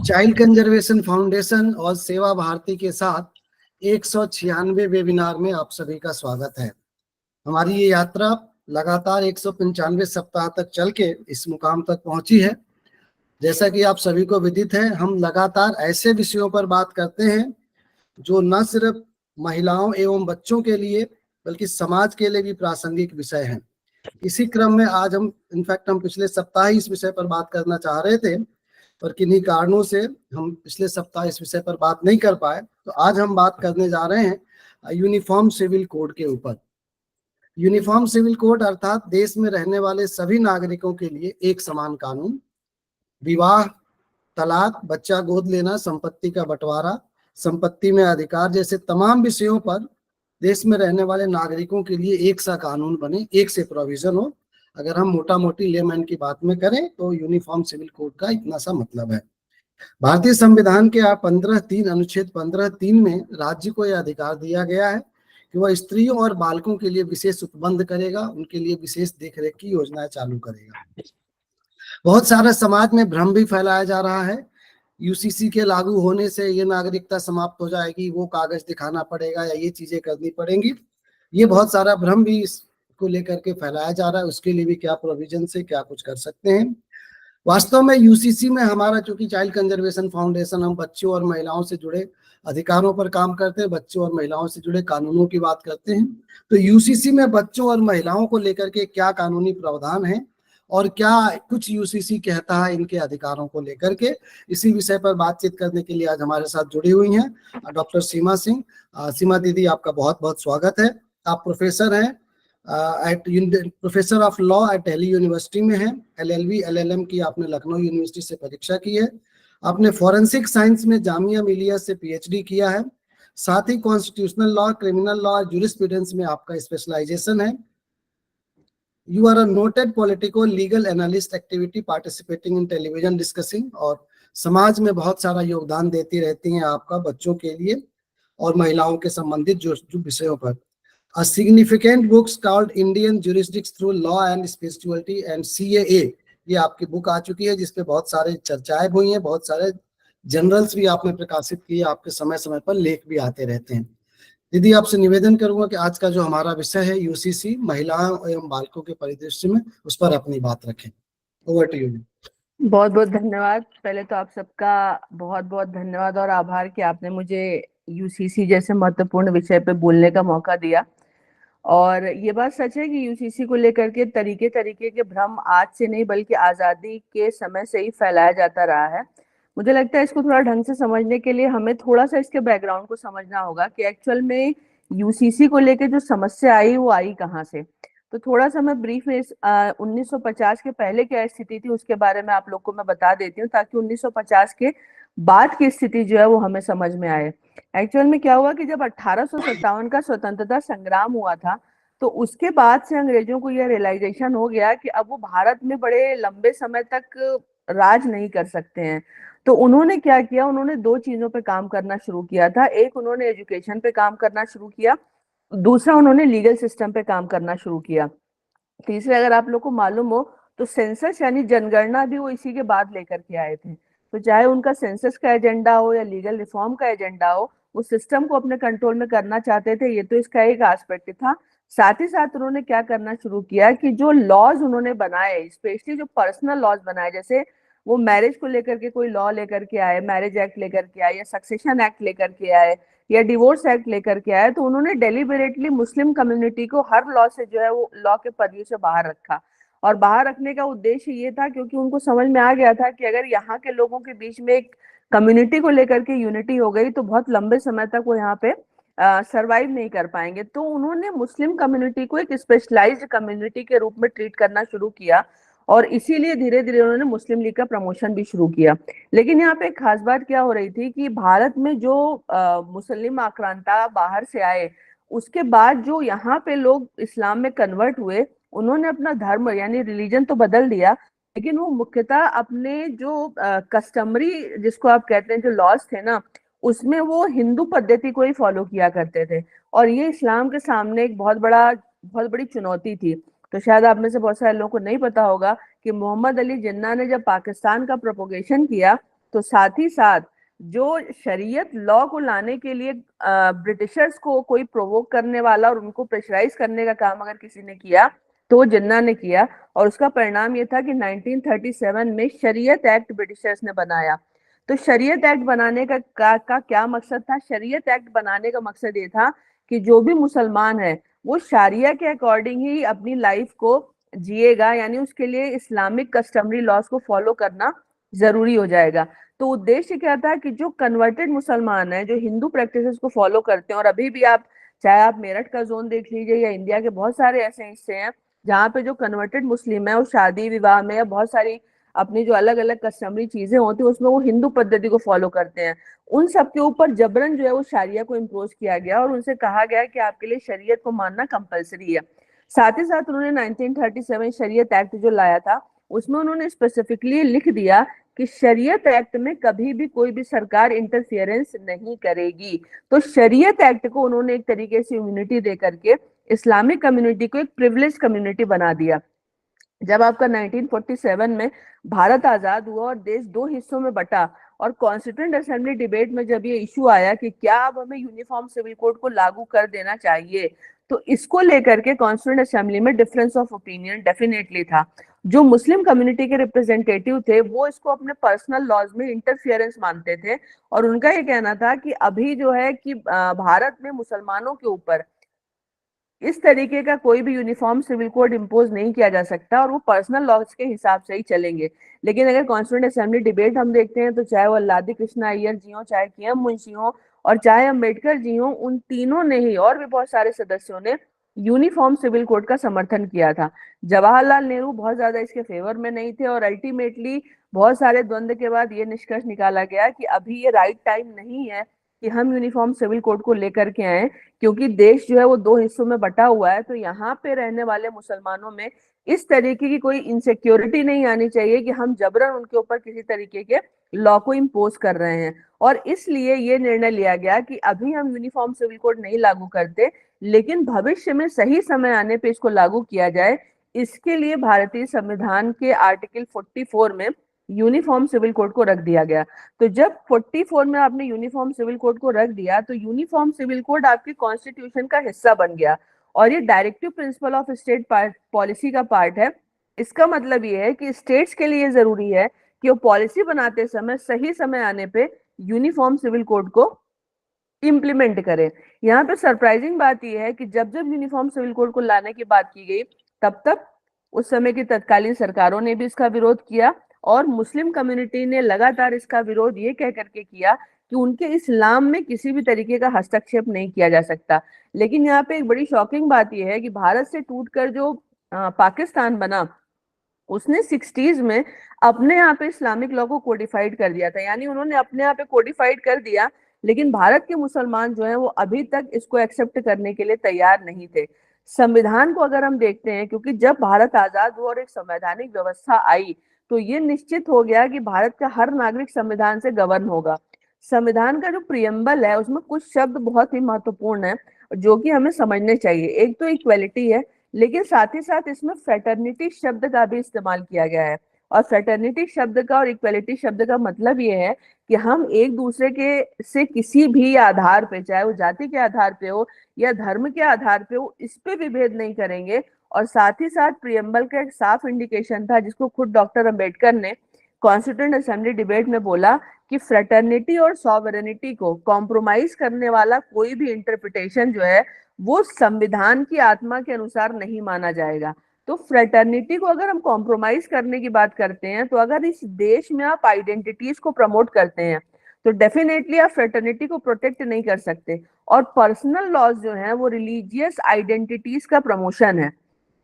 Child conservation foundation और सेवा भारती के साथ 196 वेबिनार में आप सभी का स्वागत है। हमारी ये यात्रा लगातार 195 सप्ताह तक चल के इस मुकाम तक पहुंची है। जैसा कि आप सभी को विदित है, हम लगातार ऐसे विषयों पर बात करते हैं जो न सिर्फ महिलाओं एवं बच्चों के लिए बल्कि समाज के लिए भी प्रासंगिक विषय हैं। इसी क्रम में आज हम पिछले सप्ताह ही इस विषय पर बात करना चाह रहे थे, पर किन्हीं कारणों से हम पिछले सप्ताह इस विषय पर बात नहीं कर पाए। तो आज हम बात करने जा रहे हैं यूनिफॉर्म सिविल कोड के ऊपर। यूनिफॉर्म सिविल कोड अर्थात देश में रहने वाले सभी नागरिकों के लिए एक समान कानून। विवाह, तलाक, बच्चा गोद लेना, संपत्ति का बंटवारा, संपत्ति में अधिकार जैसे तमाम विषयों पर देश में रहने वाले नागरिकों के लिए एक सा कानून बने, एक से प्रोविजन हो। अगर हम मोटा मोटी लेमैन की बात में करें तो यूनिफॉर्म सिविल कोड का इतना सा मतलब है। भारतीय संविधान के अनुच्छेद 15(3) में राज्य को यह अधिकार दिया गया है कि वह स्त्रियों और बालकों के लिए विशेष उपबंध करेगा, उनके लिए विशेष देखरेख की योजनाएं चालू करेगा। बहुत सारा समाज में भ्रम भी फैलाया जा रहा है, यूसीसी के लागू होने से ये नागरिकता समाप्त हो जाएगी, वो कागज दिखाना पड़ेगा या ये चीजें करनी पड़ेंगी। ये बहुत सारा भ्रम भी इसको लेकर के फैलाया जा रहा है। उसके लिए भी क्या प्रोविजन से क्या कुछ कर सकते हैं। वास्तव में यूसीसी में हमारा, चूंकि चाइल्ड कंजर्वेशन फाउंडेशन, हम बच्चों और महिलाओं से जुड़े अधिकारों पर काम करते हैं, बच्चों और महिलाओं से जुड़े कानूनों की बात करते हैं। तो यूसीसी में बच्चों और महिलाओं को लेकर के क्या कानूनी प्रावधान है और क्या कुछ यूसीसी कहता है इनके अधिकारों को लेकर के, इसी विषय पर बातचीत करने के लिए आज हमारे साथ जुड़ी हुई हैं डॉक्टर सीमा सिंह। सीमा दीदी, आपका बहुत बहुत स्वागत है। आप प्रोफेसर हैं professor of law at Delhi university में हैं। एलएलबी एलएलएम की आपने लखनऊ यूनिवर्सिटी से परीक्षा की है। आपने फॉरेंसिक साइंस में जामिया मिलिया से पीएचडी किया है। साथ ही constitutional law, criminal law, jurisprudence में आपका स्पेशलाइजेशन है। You are a noted political legal analyst activity participating in television discussing, और समाज में बहुत सारा योगदान देती रहती हैं आपका बच्चों के लिए और महिलाओं के संबंधित जो विषयों पर। A significant books called Indian Jurisdicts Through Law and Spirituality and CAA, ये आपकी बुक आ चुकी है जिसपे बहुत सारे चर्चाएं हुई हैं, बहुत सारे जर्नल्स भी आपने प्रकाशित किए, आपके समय समय पर लेख भी आते रहते हैं। दीदी, आपसे निवेदन करूंगा कि आज का जो हमारा विषय है यूसीसी, महिलाओं एवं बालकों के परिदृश्य में, उस पर अपनी बात रखें। Over to you. बहुत बहुत धन्यवाद। पहले तो आप सबका बहुत बहुत धन्यवाद और आभार कि आपने मुझे यूसीसी जैसे महत्वपूर्ण विषय पे बोलने का मौका दिया। और ये बात सच है कि यूसीसी को लेकर के तरीके तरीके के भ्रम आज से नहीं बल्कि आज़ादी के समय से ही फैलाया जाता रहा है। मुझे लगता है इसको थोड़ा ढंग से समझने के लिए हमें थोड़ा सा इसके बैकग्राउंड को समझना होगा कि एक्चुअल में यूसीसी को लेकर जो समस्या आई वो आई कहाँ से। तो थोड़ा सा मैं ब्रीफ में 1950 के पहले क्या स्थिति थी उसके बारे में आप लोग को मैं बता देती हूँ, ताकि 1950 के बाद की स्थिति जो है वो हमें समझ में आए। एक्चुअल में क्या हुआ कि जब 1857 का स्वतंत्रता संग्राम हुआ था, तो उसके बाद से अंग्रेजों को यह रियलाइजेशन हो गया कि अब वो भारत में बड़े लंबे समय तक राज नहीं कर सकते हैं। तो उन्होंने क्या किया, उन्होंने दो चीजों पे काम करना शुरू किया था। एक, उन्होंने एजुकेशन पे काम करना शुरू किया, दूसरा उन्होंने लीगल सिस्टम पे काम करना शुरू किया। तीसरा, अगर आप लोग को मालूम हो तो सेंसस यानी जनगणना भी वो इसी के बाद लेकर के आए थे। तो चाहे उनका सेंसस का एजेंडा हो या लीगल रिफॉर्म का एजेंडा हो, वो सिस्टम को अपने कंट्रोल में करना चाहते थे। ये तो इसका एक एस्पेक्ट था। साथ ही साथ उन्होंने क्या करना शुरू किया कि जो लॉज उन्होंने बनाए, स्पेशली जो पर्सनल लॉज बनाए, जैसे वो मैरिज को लेकर के कोई लॉ लेकर के आए, मैरिज एक्ट लेकर के आए या सक्सेशन एक्ट लेकर के आए या डिवोर्स एक्ट लेकर के आए, तो उन्होंने डेलिबरेटली मुस्लिम कम्युनिटी को हर लॉ से जो है वो लॉ के पर्व्यू से बाहर रखा। और बाहर रखने का उद्देश्य ये था क्योंकि उनको समझ में आ गया था कि अगर यहाँ के लोगों के बीच में एक कम्युनिटी को लेकर के यूनिटी हो गई तो बहुत लंबे समय तक वो यहाँ पे सरवाइव नहीं कर पाएंगे। तो उन्होंने मुस्लिम कम्युनिटी को एक स्पेशलाइज्ड कम्युनिटी के रूप में ट्रीट करना शुरू किया और इसीलिए धीरे धीरे उन्होंने मुस्लिम लीग का प्रमोशन भी शुरू किया। लेकिन यहाँ पे एक खास बात क्या हो रही थी कि भारत में जो मुस्लिम आक्रांता बाहर से आए, उसके बाद जो यहाँ पे लोग इस्लाम में कन्वर्ट हुए, उन्होंने अपना धर्म यानी रिलीजन तो बदल दिया, लेकिन वो मुख्यतः अपने जो कस्टमरी जिसको आप कहते हैं जो लॉज थे ना, उसमें वो हिंदू पद्धति को ही फॉलो किया करते थे। और ये इस्लाम के सामने एक बहुत बड़ी चुनौती थी। तो शायद आप में से बहुत सारे लोगों को नहीं पता होगा कि मोहम्मद अली जिन्ना ने जब पाकिस्तान का प्रोपोगेशन किया तो साथ ही साथ जो शरीयत लॉ को लाने के लिए ब्रिटिशर्स को कोई प्रोवोक करने वाला और उनको प्रेशराइज करने का काम अगर किसी ने किया तो जिन्ना ने किया। और उसका परिणाम ये था कि 1937 में शरीयत एक्ट ब्रिटिशर्स ने बनाया। तो शरीयत एक्ट बनाने का क्या मकसद था? शरीयत एक्ट बनाने का मकसद ये था कि जो भी मुसलमान है वो शारिया के अकॉर्डिंग ही अपनी लाइफ को जिएगा, यानी उसके लिए इस्लामिक कस्टमरी लॉज को फॉलो करना जरूरी हो जाएगा। तो उद्देश्य क्या था कि जो कन्वर्टेड मुसलमान है, जो हिंदू प्रैक्टिसेस को फॉलो करते हैं, और अभी भी आप चाहे आप मेरठ का जोन देख लीजिए या इंडिया के बहुत सारे ऐसे हिस्से हैं जहाँ पे जो कन्वर्टेड मुस्लिम है वो शादी विवाह में या बहुत सारी अपनी जो अलग अलग कस्टमरी चीजें होती है उसमें वो हिंदू पद्धति को फॉलो करते हैं। उन सब के ऊपर जबरन जो है वो शारिया को इम्पोज किया गया और उनसे कहा गया कि आपके लिए शरीयत को मानना कंपलसरी है। साथ ही साथ उन्होंने 1937 शरीयत एक्ट जो लाया था उसमें उन्होंने स्पेसिफिकली लिख दिया कि शरीयत एक्ट में कभी भी कोई भी सरकार इंटरफियरेंस नहीं करेगी। तो शरीयत एक्ट को उन्होंने एक तरीके से इम्यूनिटी दे करके इस्लामिक कम्युनिटी को एक प्रिविलेज कम्युनिटी बना दिया। जब आपका 1947 में भारत आजाद हुआ और देश दो हिस्सों में बटा और कॉन्स्टिट्यूएंट असेंबली डिबेट में जब ये इशू आया कि क्या अब हमें यूनिफॉर्म सिविल कोड को लागू कर देना चाहिए, तो इसको लेकर के कॉन्स्टिट्यूएंट असेंबली में डिफरेंस ऑफ ओपिनियन डेफिनेटली था। जो मुस्लिम कम्युनिटी के रिप्रेजेंटेटिव थे वो इसको अपने पर्सनल लॉज में इंटरफियरेंस मानते थे और उनका ये कहना था कि अभी जो है कि भारत में मुसलमानों के ऊपर इस तरीके का कोई भी यूनिफॉर्म सिविल कोड इम्पोज नहीं किया जा सकता और वो पर्सनल लॉज के हिसाब से ही चलेंगे। लेकिन अगर कॉन्स्टिट्यूएंट असेंबली डिबेट हम देखते हैं तो चाहे वो अल्लादी कृष्णा अय्यर जी हो, चाहे के.एम. मुंशी हो और चाहे अम्बेडकर जी हो, उन तीनों ने ही और भी बहुत सारे सदस्यों ने यूनिफॉर्म सिविल कोड का समर्थन किया था। जवाहरलाल नेहरू बहुत ज्यादा इसके फेवर में नहीं थे और अल्टीमेटली बहुत सारे द्वंद्व के बाद ये निष्कर्ष निकाला गया कि अभी ये राइट टाइम नहीं है कि हम यूनिफॉर्म सिविल कोड को लेकर के आए, क्योंकि देश जो है वो दो हिस्सों में बटा हुआ है। तो यहाँ पे रहने वाले मुसलमानों में इस तरीके की कोई इनसिक्योरिटी नहीं आनी चाहिए कि हम जबरन उनके ऊपर किसी तरीके के लॉ को इम्पोज कर रहे हैं। और इसलिए ये निर्णय लिया गया कि अभी हम यूनिफॉर्म सिविल कोड नहीं लागू करते, लेकिन भविष्य में सही समय आने पे इसको लागू किया जाए। इसके लिए भारतीय संविधान के आर्टिकल 44 में यूनिफॉर्म सिविल कोड को रख दिया गया। तो जब 44 में आपने यूनिफॉर्म सिविल कोड को रख दिया तो यूनिफॉर्म सिविल कोड आपके कॉन्स्टिट्यूशन का हिस्सा बन गया और ये directive principle of state policy का पार्ट है। इसका मतलब ये है कि स्टेट्स के लिए जरूरी है कि वो पॉलिसी बनाते समय सही समय आने पे यूनिफॉर्म सिविल कोड को इम्प्लीमेंट करें। यहाँ पे सरप्राइजिंग बात यह है कि जब जब यूनिफॉर्म सिविल कोड को लाने की बात की गई तब तब उस समय की तत्कालीन सरकारों ने भी इसका विरोध किया और मुस्लिम कम्युनिटी ने लगातार इसका विरोध ये कह करके किया कि उनके इस्लाम में किसी भी तरीके का हस्तक्षेप नहीं किया जा सकता। लेकिन यहाँ पे एक बड़ी शॉकिंग बात यह है कि भारत से टूटकर जो पाकिस्तान बना उसने 60s में अपने यहाँ पे इस्लामिक लॉ को कोडिफाइड कर दिया था, यानी उन्होंने अपने यहाँ पे कोडिफाइड कर दिया, लेकिन भारत के मुसलमान जो हैं वो अभी तक इसको एक्सेप्ट करने के लिए तैयार नहीं थे। संविधान को अगर हम देखते हैं, क्योंकि जब भारत आजाद हुआ और एक संवैधानिक व्यवस्था आई तो ये निश्चित हो गया कि भारत का हर नागरिक संविधान से गवर्न होगा। संविधान का जो प्रियम्बल है उसमें कुछ शब्द बहुत ही महत्वपूर्ण है जो कि हमें समझने चाहिए। एक तो इक्वेलिटी है, लेकिन साथ ही साथ इसमें फ्रेटर्निटी शब्द का भी इस्तेमाल किया गया है। और फ्रेटर्निटी शब्द का और इक्वेलिटी शब्द का मतलब ये है कि हम एक दूसरे के से किसी भी आधार पे, चाहे वो जाति के आधार पे हो या धर्म के आधार पे हो, इस पे विभेद नहीं करेंगे। और साथ ही साथ प्रियम्बल का एक साफ इंडिकेशन था जिसको खुद डॉक्टर अंबेडकर ने कॉन्स्टिट्यूएंट असेंबली डिबेट में बोला कि फ्रेटर्निटी और सॉवरेनिटी को कॉम्प्रोमाइज करने वाला कोई भी इंटरप्रिटेशन जो है वो संविधान की आत्मा के अनुसार नहीं माना जाएगा। तो फ्रेटर्निटी को अगर हम कॉम्प्रोमाइज करने की बात करते हैं, तो अगर इस देश में आप आइडेंटिटीज को प्रमोट करते हैं तो डेफिनेटली आप फ्रेटर्निटी को प्रोटेक्ट नहीं कर सकते। और पर्सनल लॉज जो है वो रिलीजियस आइडेंटिटीज का प्रमोशन है।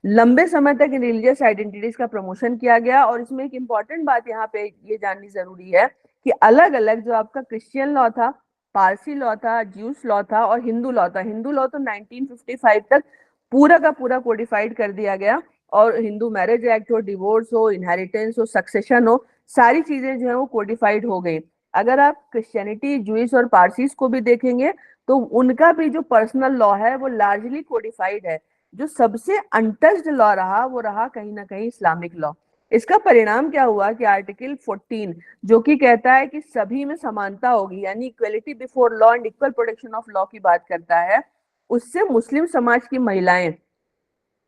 लंबे समय तक रिलीजियस आइडेंटिटीज का प्रमोशन किया गया। और इसमें एक इंपॉर्टेंट बात यहाँ पे ये जाननी जरूरी है कि अलग अलग जो आपका क्रिश्चियन लॉ था, पारसी लॉ था, ज्यूस लॉ था और हिंदू लॉ था। हिंदू लॉ तो 1955 तक पूरा का पूरा कोडिफाइड कर दिया गया और हिंदू मैरिज एक्ट हो, डिवोर्स हो, इनहेरिटेंस हो, सक्सेशन हो, सारी चीजें जो है वो कोडिफाइड हो गई। अगर आप क्रिश्चियनिटी, ज्यूस और पारसीस को भी देखेंगे तो उनका भी जो पर्सनल लॉ है वो लार्जली कोडिफाइड है। जो सबसे अनटच्ड लॉ रहा वो रहा कहीं ना कहीं इस्लामिक लॉ। इसका परिणाम क्या हुआ कि आर्टिकल 14 जो कि कहता है कि सभी में समानता होगी, यानी equality before law and equal protection of law की बात करता है, उससे मुस्लिम समाज की महिलाएं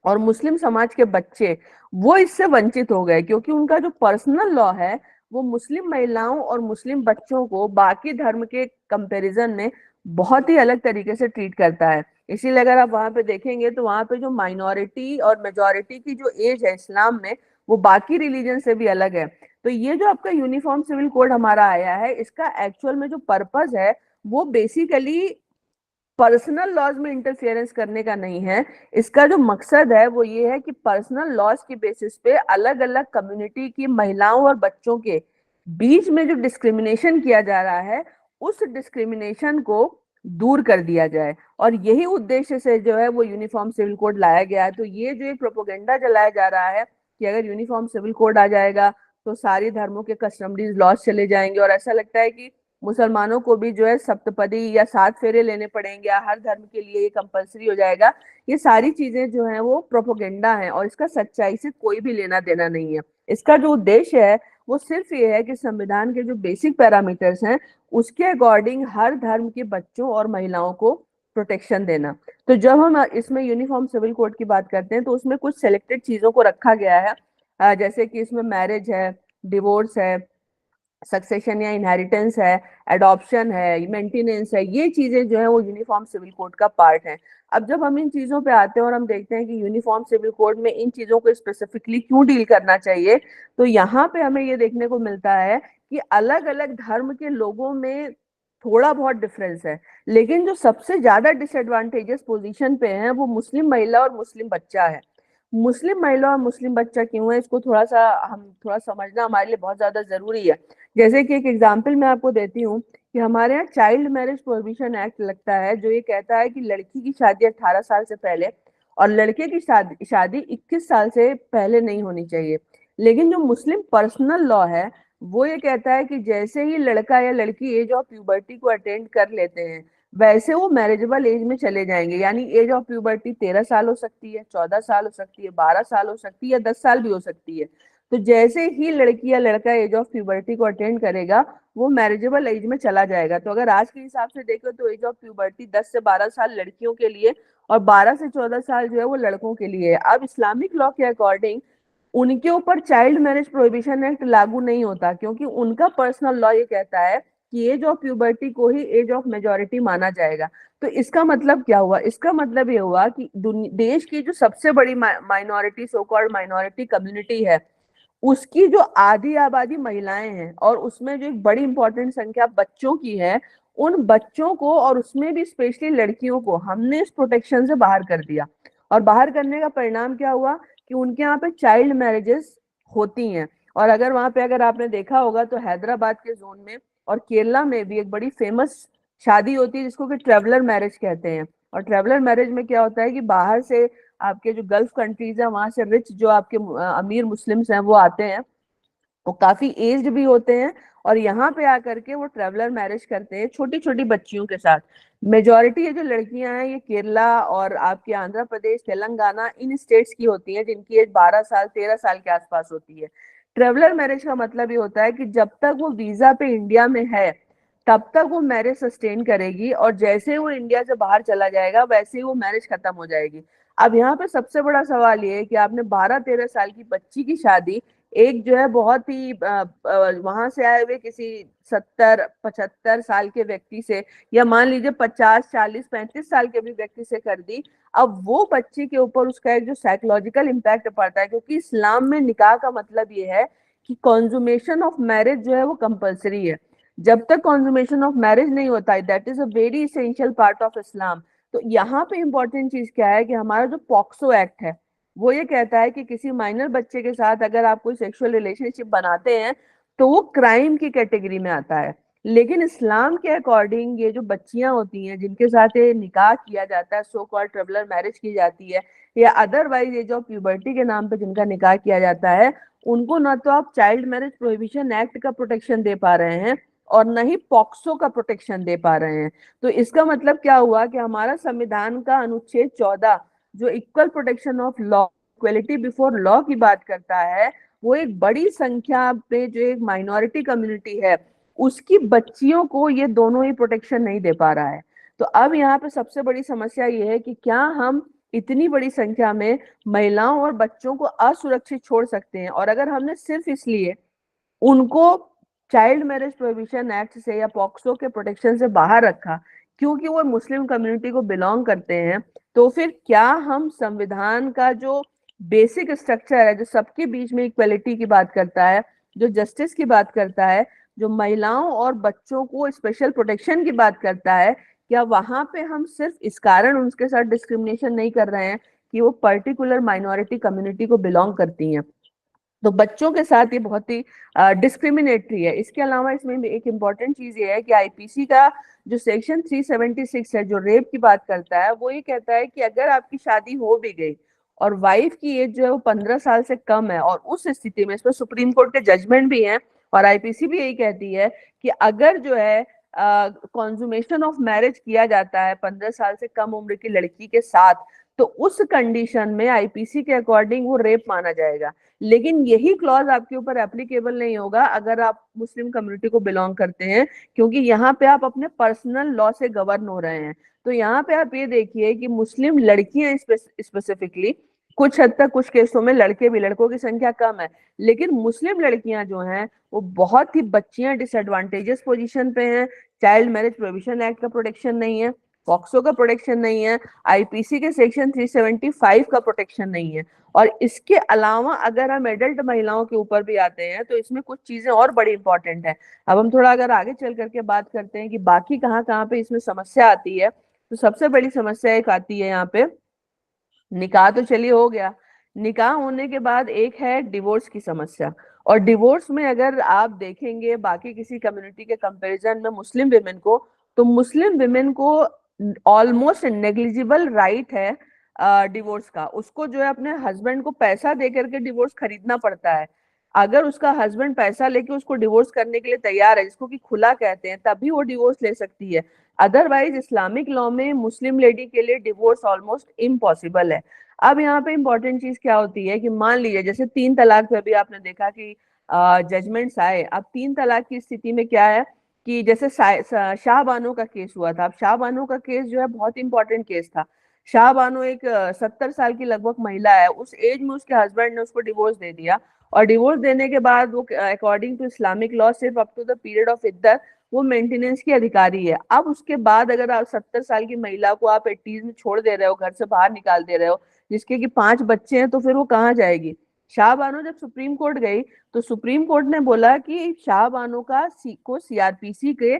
और मुस्लिम समाज के बच्चे वो इससे वंचित हो गए, क्योंकि उनका जो पर्सनल लॉ है वो मुस्लिम महिलाओं और मुस्लिम बच्चों को बाकी धर्म के कंपैरिजन में बहुत ही अलग तरीके से ट्रीट करता है। इसीलिए अगर आप वहां पे देखेंगे तो वहां पे जो माइनॉरिटी और मेजॉरिटी की जो एज है इस्लाम में वो बाकी रिलीजन से भी अलग है। तो ये जो आपका यूनिफॉर्म सिविल कोड हमारा आया है, इसका एक्चुअल में जो पर्पस है वो बेसिकली पर्सनल लॉज में इंटरफेरेंस करने का नहीं है। इसका जो मकसद है वो ये है कि पर्सनल लॉज की बेसिस पे अलग अलग कम्युनिटी की महिलाओं और बच्चों के बीच में जो डिस्क्रिमिनेशन किया जा रहा है उस डिस्क्रिमिनेशन को दूर कर दिया जाए, और यही उद्देश्य से जो है वो यूनिफॉर्म सिविल कोड लाया गया है। तो ये जो एक प्रोपोगेंडा चलाया जा रहा है कि अगर यूनिफॉर्म सिविल कोड आ जाएगा तो सारी धर्मों के कस्टमरीज लॉज चले जाएंगे, और ऐसा लगता है कि मुसलमानों को भी जो है सप्तपदी या 7 फेरे लेने पड़ेंगे, हर धर्म के लिए ये कंपलसरी हो जाएगा। ये सारी चीजें जो है वो प्रोपोगेंडा है और इसका सच्चाई से कोई भी लेना देना नहीं है। इसका जो उद्देश्य है वो सिर्फ ये है कि संविधान के जो बेसिक पैरामीटर्स हैं उसके अकॉर्डिंग हर धर्म के बच्चों और महिलाओं को प्रोटेक्शन देना। तो जब हम इसमें यूनिफॉर्म सिविल कोड की बात करते हैं तो उसमें कुछ सिलेक्टेड चीजों को रखा गया है, जैसे कि इसमें मैरिज है, डिवोर्स है, सक्सेशन या इनहेरिटेंस है, एडॉप्शन है, मेंटेनेंस है, ये चीजें जो है वो यूनिफॉर्म सिविल कोड का पार्ट है। अब जब हम इन चीजों पे आते हैं और हम देखते हैं कि यूनिफॉर्म सिविल कोड में इन चीजों को स्पेसिफिकली क्यों डील करना चाहिए, तो यहाँ पे हमें ये देखने को मिलता है कि अलग अलग धर्म के लोगों में थोड़ा बहुत डिफरेंस है, लेकिन जो सबसे ज्यादा डिसएडवांटेजेस पोजीशन पे है वो मुस्लिम महिला और मुस्लिम बच्चा है। मुस्लिम महिला और मुस्लिम बच्चा क्यों है, इसको थोड़ा समझना हमारे लिए बहुत ज्यादा जरूरी है। जैसे कि एक एग्जाम्पल मैं आपको देती हूँ कि हमारे यहाँ चाइल्ड मैरिज प्रोहिबिशन एक्ट लगता है, जो ये कहता है कि लड़की की शादी 18 साल से पहले और लड़के की शादी 21 साल से पहले नहीं होनी चाहिए। लेकिन जो मुस्लिम पर्सनल लॉ है वो ये कहता है कि जैसे ही लड़का या लड़की एज ऑफ प्यूबर्टी को अटेंड कर लेते हैं वैसे वो मैरिजेबल एज में चले जाएंगे, यानी एज ऑफ प्यूबर्टी 13 साल हो सकती है, 14 साल हो सकती है, 12 साल हो सकती है या 10 साल भी हो सकती है। तो जैसे ही लड़की या लड़का एज ऑफ प्यूबर्टी को अटेंड करेगा वो मैरिजेबल एज में चला जाएगा। तो अगर आज के हिसाब से देखो तो एज ऑफ प्यूबर्टी 10 से 12 साल लड़कियों के लिए और 12 से 14 साल जो है वो लड़कों के लिए है। अब इस्लामिक लॉ के अकॉर्डिंग उनके ऊपर चाइल्ड मैरिज प्रोहिबिशन एक्ट लागू नहीं होता, क्योंकि उनका पर्सनल लॉ ये कहता है कि एज ऑफ प्यूबर्टी को ही एज ऑफ मेजोरिटी माना जाएगा। तो इसका मतलब क्या हुआ, इसका मतलब ये हुआ कि देश की जो सबसे बड़ी minority, so called minority community है, उसकी जो आधी आबादी महिलाएं हैं और उसमें जो एक बड़ी इंपॉर्टेंट संख्या बच्चों की है, उन बच्चों को और उसमें भी स्पेशली लड़कियों को हमने इस प्रोटेक्शन से बाहर कर दिया। और बाहर करने का परिणाम क्या हुआ कि उनके यहाँ पे चाइल्ड मैरिजेस होती हैं। और अगर वहां पे अगर आपने देखा होगा तो हैदराबाद के जोन में और केरला में भी एक बड़ी फेमस शादी होती है जिसको कि ट्रेवलर मैरिज कहते हैं। और ट्रेवलर मैरिज में क्या होता है कि बाहर से आपके जो गल्फ कंट्रीज है वहां से रिच जो आपके अमीर मुस्लिम्स हैं वो आते हैं, वो काफी एज्ड भी होते हैं और यहाँ पे आकर के वो ट्रेवलर मैरिज करते हैं छोटी छोटी बच्चियों के साथ। मेजोरिटी ये जो लड़कियां हैं ये केरला और आपके आंध्र प्रदेश, तेलंगाना, इन स्टेट्स की होती हैं जिनकी एज 12 साल 13 साल के आसपास होती है। ट्रेवलर मैरिज का मतलब ये होता है कि जब तक वो वीजा पे इंडिया में है तब तक वो मैरिज सस्टेन करेगी, और जैसे ही वो इंडिया से बाहर चला जाएगा वैसे ही वो मैरिज खत्म हो जाएगी। अब यहाँ पे सबसे बड़ा सवाल ये है कि आपने 12-13 साल की बच्ची की शादी एक जो है बहुत ही वहां से आए हुए किसी 70-75 साल के व्यक्ति से, या मान लीजिए 50-40-35 साल के भी व्यक्ति से कर दी। अब वो बच्चे के ऊपर उसका एक जो साइकोलॉजिकल इम्पैक्ट पड़ता है, क्योंकि इस्लाम में निकाह का मतलब ये है कि कॉन्जुमेशन ऑफ मैरिज जो है वो कंपलसरी है। जब तक कॉन्जुमेशन ऑफ मैरिज नहीं होता है, that is a very essential part of Islam. तो यहाँ पे इंपॉर्टेंट चीज क्या है कि हमारा जो पॉक्सो एक्ट है वो ये कहता है कि किसी माइनर बच्चे के साथ अगर आप कोई सेक्सुअल रिलेशनशिप बनाते हैं तो वो क्राइम की कैटेगरी में आता है। लेकिन इस्लाम के अकॉर्डिंग ये जो बच्चियां होती हैं जिनके साथ ये निकाह किया जाता है, सो कॉल्ड ट्रेवलर मैरिज की जाती है, या अदरवाइज एज ऑफ प्यूबर्टी के नाम पे जिनका निकाह किया जाता है, उनको ना तो आप चाइल्ड मैरिज प्रोहिबिशन एक्ट का प्रोटेक्शन दे पा रहे हैं और न ही पॉक्सो का प्रोटेक्शन दे पा रहे हैं। तो इसका मतलब क्या हुआ कि हमारा संविधान का अनुच्छेद 14 जो equal protection of law, equality before law की बात करता है, वो एक बड़ी संख्या पे जो एक माइनॉरिटी कम्युनिटी है उसकी बच्चियों को ये दोनों ही प्रोटेक्शन नहीं दे पा रहा है। तो अब यहाँ पे सबसे बड़ी समस्या ये है कि क्या हम इतनी बड़ी संख्या में महिलाओं और बच्चों को असुरक्षित छोड़ सकते हैं? और अगर हमने सिर्फ इसलिए उनको चाइल्ड मैरिज प्रोहिबिशन एक्ट से या पॉक्सो के प्रोटेक्शन से बाहर रखा क्योंकि वो मुस्लिम कम्युनिटी को बिलोंग करते हैं, तो फिर क्या हम संविधान का जो बेसिक स्ट्रक्चर है, जो सबके बीच में इक्वलिटी की बात करता है, जो जस्टिस की बात करता है, जो महिलाओं और बच्चों को स्पेशल प्रोटेक्शन की बात करता है, क्या वहां पे हम सिर्फ इस कारण उनके साथ डिस्क्रिमिनेशन नहीं कर रहे हैं कि वो पर्टिकुलर माइनॉरिटी कम्युनिटी को बिलोंग करती हैं? तो बच्चों के साथ ये बहुत ही डिस्क्रिमिनेटरी है। इसके अलावा इसमें एक इम्पॉर्टेंट चीज ये है कि आईपीसी का जो सेक्शन 376 है, जो रेप की बात करता है, वो ये कहता है कि अगर आपकी शादी हो भी गई और वाइफ की एज जो है वो 15 साल से कम है, और उस स्थिति में, इसमें सुप्रीम कोर्ट के जजमेंट भी हैं और आईपीसी भी यही कहती है कि अगर जो है कॉन्जुमेशन ऑफ मैरिज किया जाता है 15 साल से कम उम्र की लड़की के साथ, तो उस कंडीशन में आईपीसी के अकॉर्डिंग वो रेप माना जाएगा। लेकिन यही क्लॉज आपके ऊपर एप्लीकेबल नहीं होगा अगर आप मुस्लिम कम्युनिटी को बिलोंग करते हैं, क्योंकि यहाँ पे आप अपने पर्सनल लॉ से गवर्न हो रहे हैं। तो यहाँ पे आप ये देखिए कि मुस्लिम लड़कियां स्पेसिफिकली, कुछ हद तक कुछ केसों में लड़के भी, लड़कों की संख्या कम है, लेकिन मुस्लिम लड़कियां जो हैं वो बहुत ही बच्चियां डिसएडवांटेजेस पोजीशन पे हैं। चाइल्ड मैरिज प्रोहिबिशन एक्ट का प्रोटेक्शन नहीं है, पॉक्सो का प्रोटेक्शन नहीं है, आईपीसी के सेक्शन 375 का प्रोटेक्शन नहीं है। और इसके अलावा अगर हम एडल्ट महिलाओं के ऊपर भी आते हैं तो इसमें कुछ चीजें और बड़ी इंपॉर्टेंट है। अब हम थोड़ा अगर आगे चल करके बात करते हैं कि बाकी कहाँ कहाँ पे इसमें समस्या आती है, तो सबसे बड़ी समस्या एक आती है यहाँ पे, निकाह तो चलिए हो गया, निकाह होने के बाद एक है डिवोर्स की समस्या। और डिवोर्स में अगर आप देखेंगे बाकी किसी कम्युनिटी के कंपैरिजन में मुस्लिम विमेन को, तो मुस्लिम विमेन को ऑलमोस्ट नेग्लिजिबल राइट है डिवोर्स का। उसको जो है अपने हस्बैंड को पैसा दे करके डिवोर्स खरीदना पड़ता है। अगर उसका हस्बैंड पैसा लेके उसको डिवोर्स करने के लिए तैयार है, जिसको कि खुला कहते हैं, तभी वो डिवोर्स ले सकती है। अदरवाइज इस्लामिक लॉ में मुस्लिम लेडी के लिए डिवोर्स ऑलमोस्ट इम्पॉसिबल है। अब यहाँ पे इंपॉर्टेंट चीज क्या होती है कि मान लीजिए जैसे 3 तलाक पे भी आपने देखा कि जजमेंट्स आए। अब 3 तलाक की स्थिति में क्या है कि जैसे शाह बानो का केस हुआ था। अब शाह बानो का केस जो है बहुत इंपॉर्टेंट केस था। शाह बानो एक 70 साल की लगभग महिला है, उस एज में उसके हस्बैंड ने उसको डिवोर्स दे दिया, और डिवोर्स देने के बाद वो अकॉर्डिंग टू इस्लामिक लॉ सिर्फ up to the period of इद्दत वो मेंटेनेंस की अधिकारी है। अब उसके बाद अगर आप 70 साल की महिला को आप 80s में छोड़ दे रहे हो, घर से बाहर निकाल दे रहे हो, जिसके कि 5 बच्चे हैं, तो फिर वो कहाँ जाएगी? शाह बानो जब सुप्रीम कोर्ट गई तो सुप्रीम कोर्ट ने बोला कि शाह बानो को सीआरपीसी के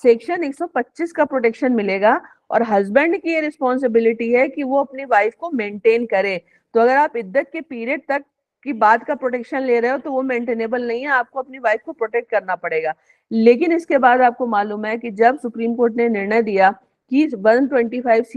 सेक्शन 125 का प्रोटेक्शन मिलेगा, और हस्बैंड की ये रिस्पॉन्सिबिलिटी है कि वो अपनी वाइफ को मेंटेन करे। तो अगर आप इद्दत के पीरियड तक की बात का प्रोटेक्शन ले रहे हो तो वो मेंटेनेबल नहीं है, आपको अपनी वाइफ को प्रोटेक्ट करना पड़ेगा। लेकिन इसके बाद आपको मालूम है कि जब सुप्रीम कोर्ट ने निर्णय दिया कि 125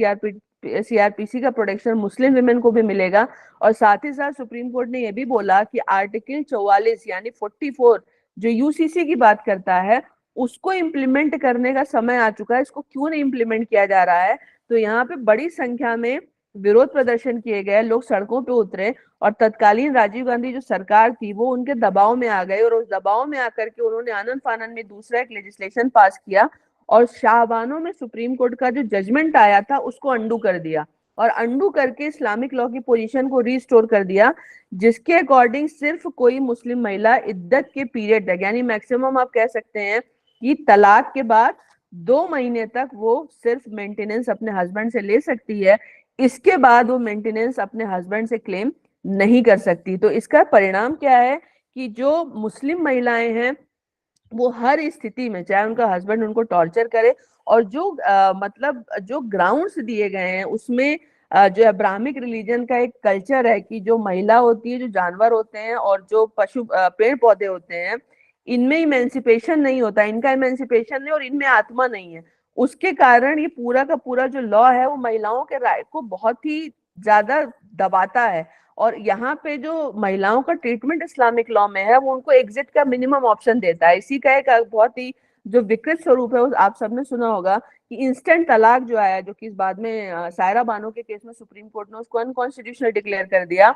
सीआरपीसी का प्रोटेक्शन मुस्लिम विमेन को भी मिलेगा, और साथ ही साथ सुप्रीम कोर्ट ने यह भी बोला कि आर्टिकल 44 यानी 44 जो यूसीसी की बात करता है, उसको इम्प्लीमेंट करने का समय आ चुका है। इसको क्यों नहीं इम्प्लीमेंट किया जा रहा है? तो यहाँ पे बड़ी संख्या में विरोध प्रदर्शन किए गए, लोग सड़कों पे उतरे, और तत्कालीन राजीव गांधी जो सरकार थी वो उनके दबाव में आ गए, और उस दबाव में आकर के उन्होंने आनन फानन में दूसरा एक लेजिस्लेशन पास किया, और शाहबानो में सुप्रीम कोर्ट का जो जजमेंट आया था उसको अंडू कर दिया, और अंडू करके इस्लामिक लॉ की पोजीशन को रिस्टोर कर दिया, जिसके अकॉर्डिंग सिर्फ कोई मुस्लिम महिला इद्दत के पीरियड तक, यानी मैक्सिमम आप कह सकते हैं कि तलाक के बाद 2 महीने तक वो सिर्फ मेंटेनेंस अपने हस्बैंड से ले सकती है। इसके बाद वो मेंटेनेंस अपने हस्बैंड से क्लेम नहीं कर सकती। तो इसका परिणाम क्या है कि जो मुस्लिम महिलाएं हैं वो हर स्थिति में, चाहे उनका हस्बैंड उनको टॉर्चर करे, और जो मतलब जो ग्राउंड्स दिए गए हैं उसमें जो है ब्राह्मिक रिलीजन का एक कल्चर है कि जो महिला होती है, जो जानवर होते हैं और जो पशु पेड़ पौधे होते हैं, इनमें इमेंसिपेशन नहीं होता, इनका इमेंसिपेशन नहीं, और इनमें आत्मा नहीं है। उसके कारण ये पूरा का पूरा जो लॉ है वो महिलाओं के राइट को बहुत ही ज्यादा दबाता है। और यहाँ पे जो महिलाओं का ट्रीटमेंट इस्लामिक लॉ में है वो उनको एग्जिट का मिनिमम ऑप्शन देता है। इसी का एक बहुत ही जो विकृत स्वरूप है, उस आप सबने सुना होगा कि इंस्टेंट तलाक जो आया, जो कि इस बाद में सायरा बानो के केस में सुप्रीम कोर्ट ने उसको अनकॉन्स्टिट्यूशनल डिक्लेयर कर दिया।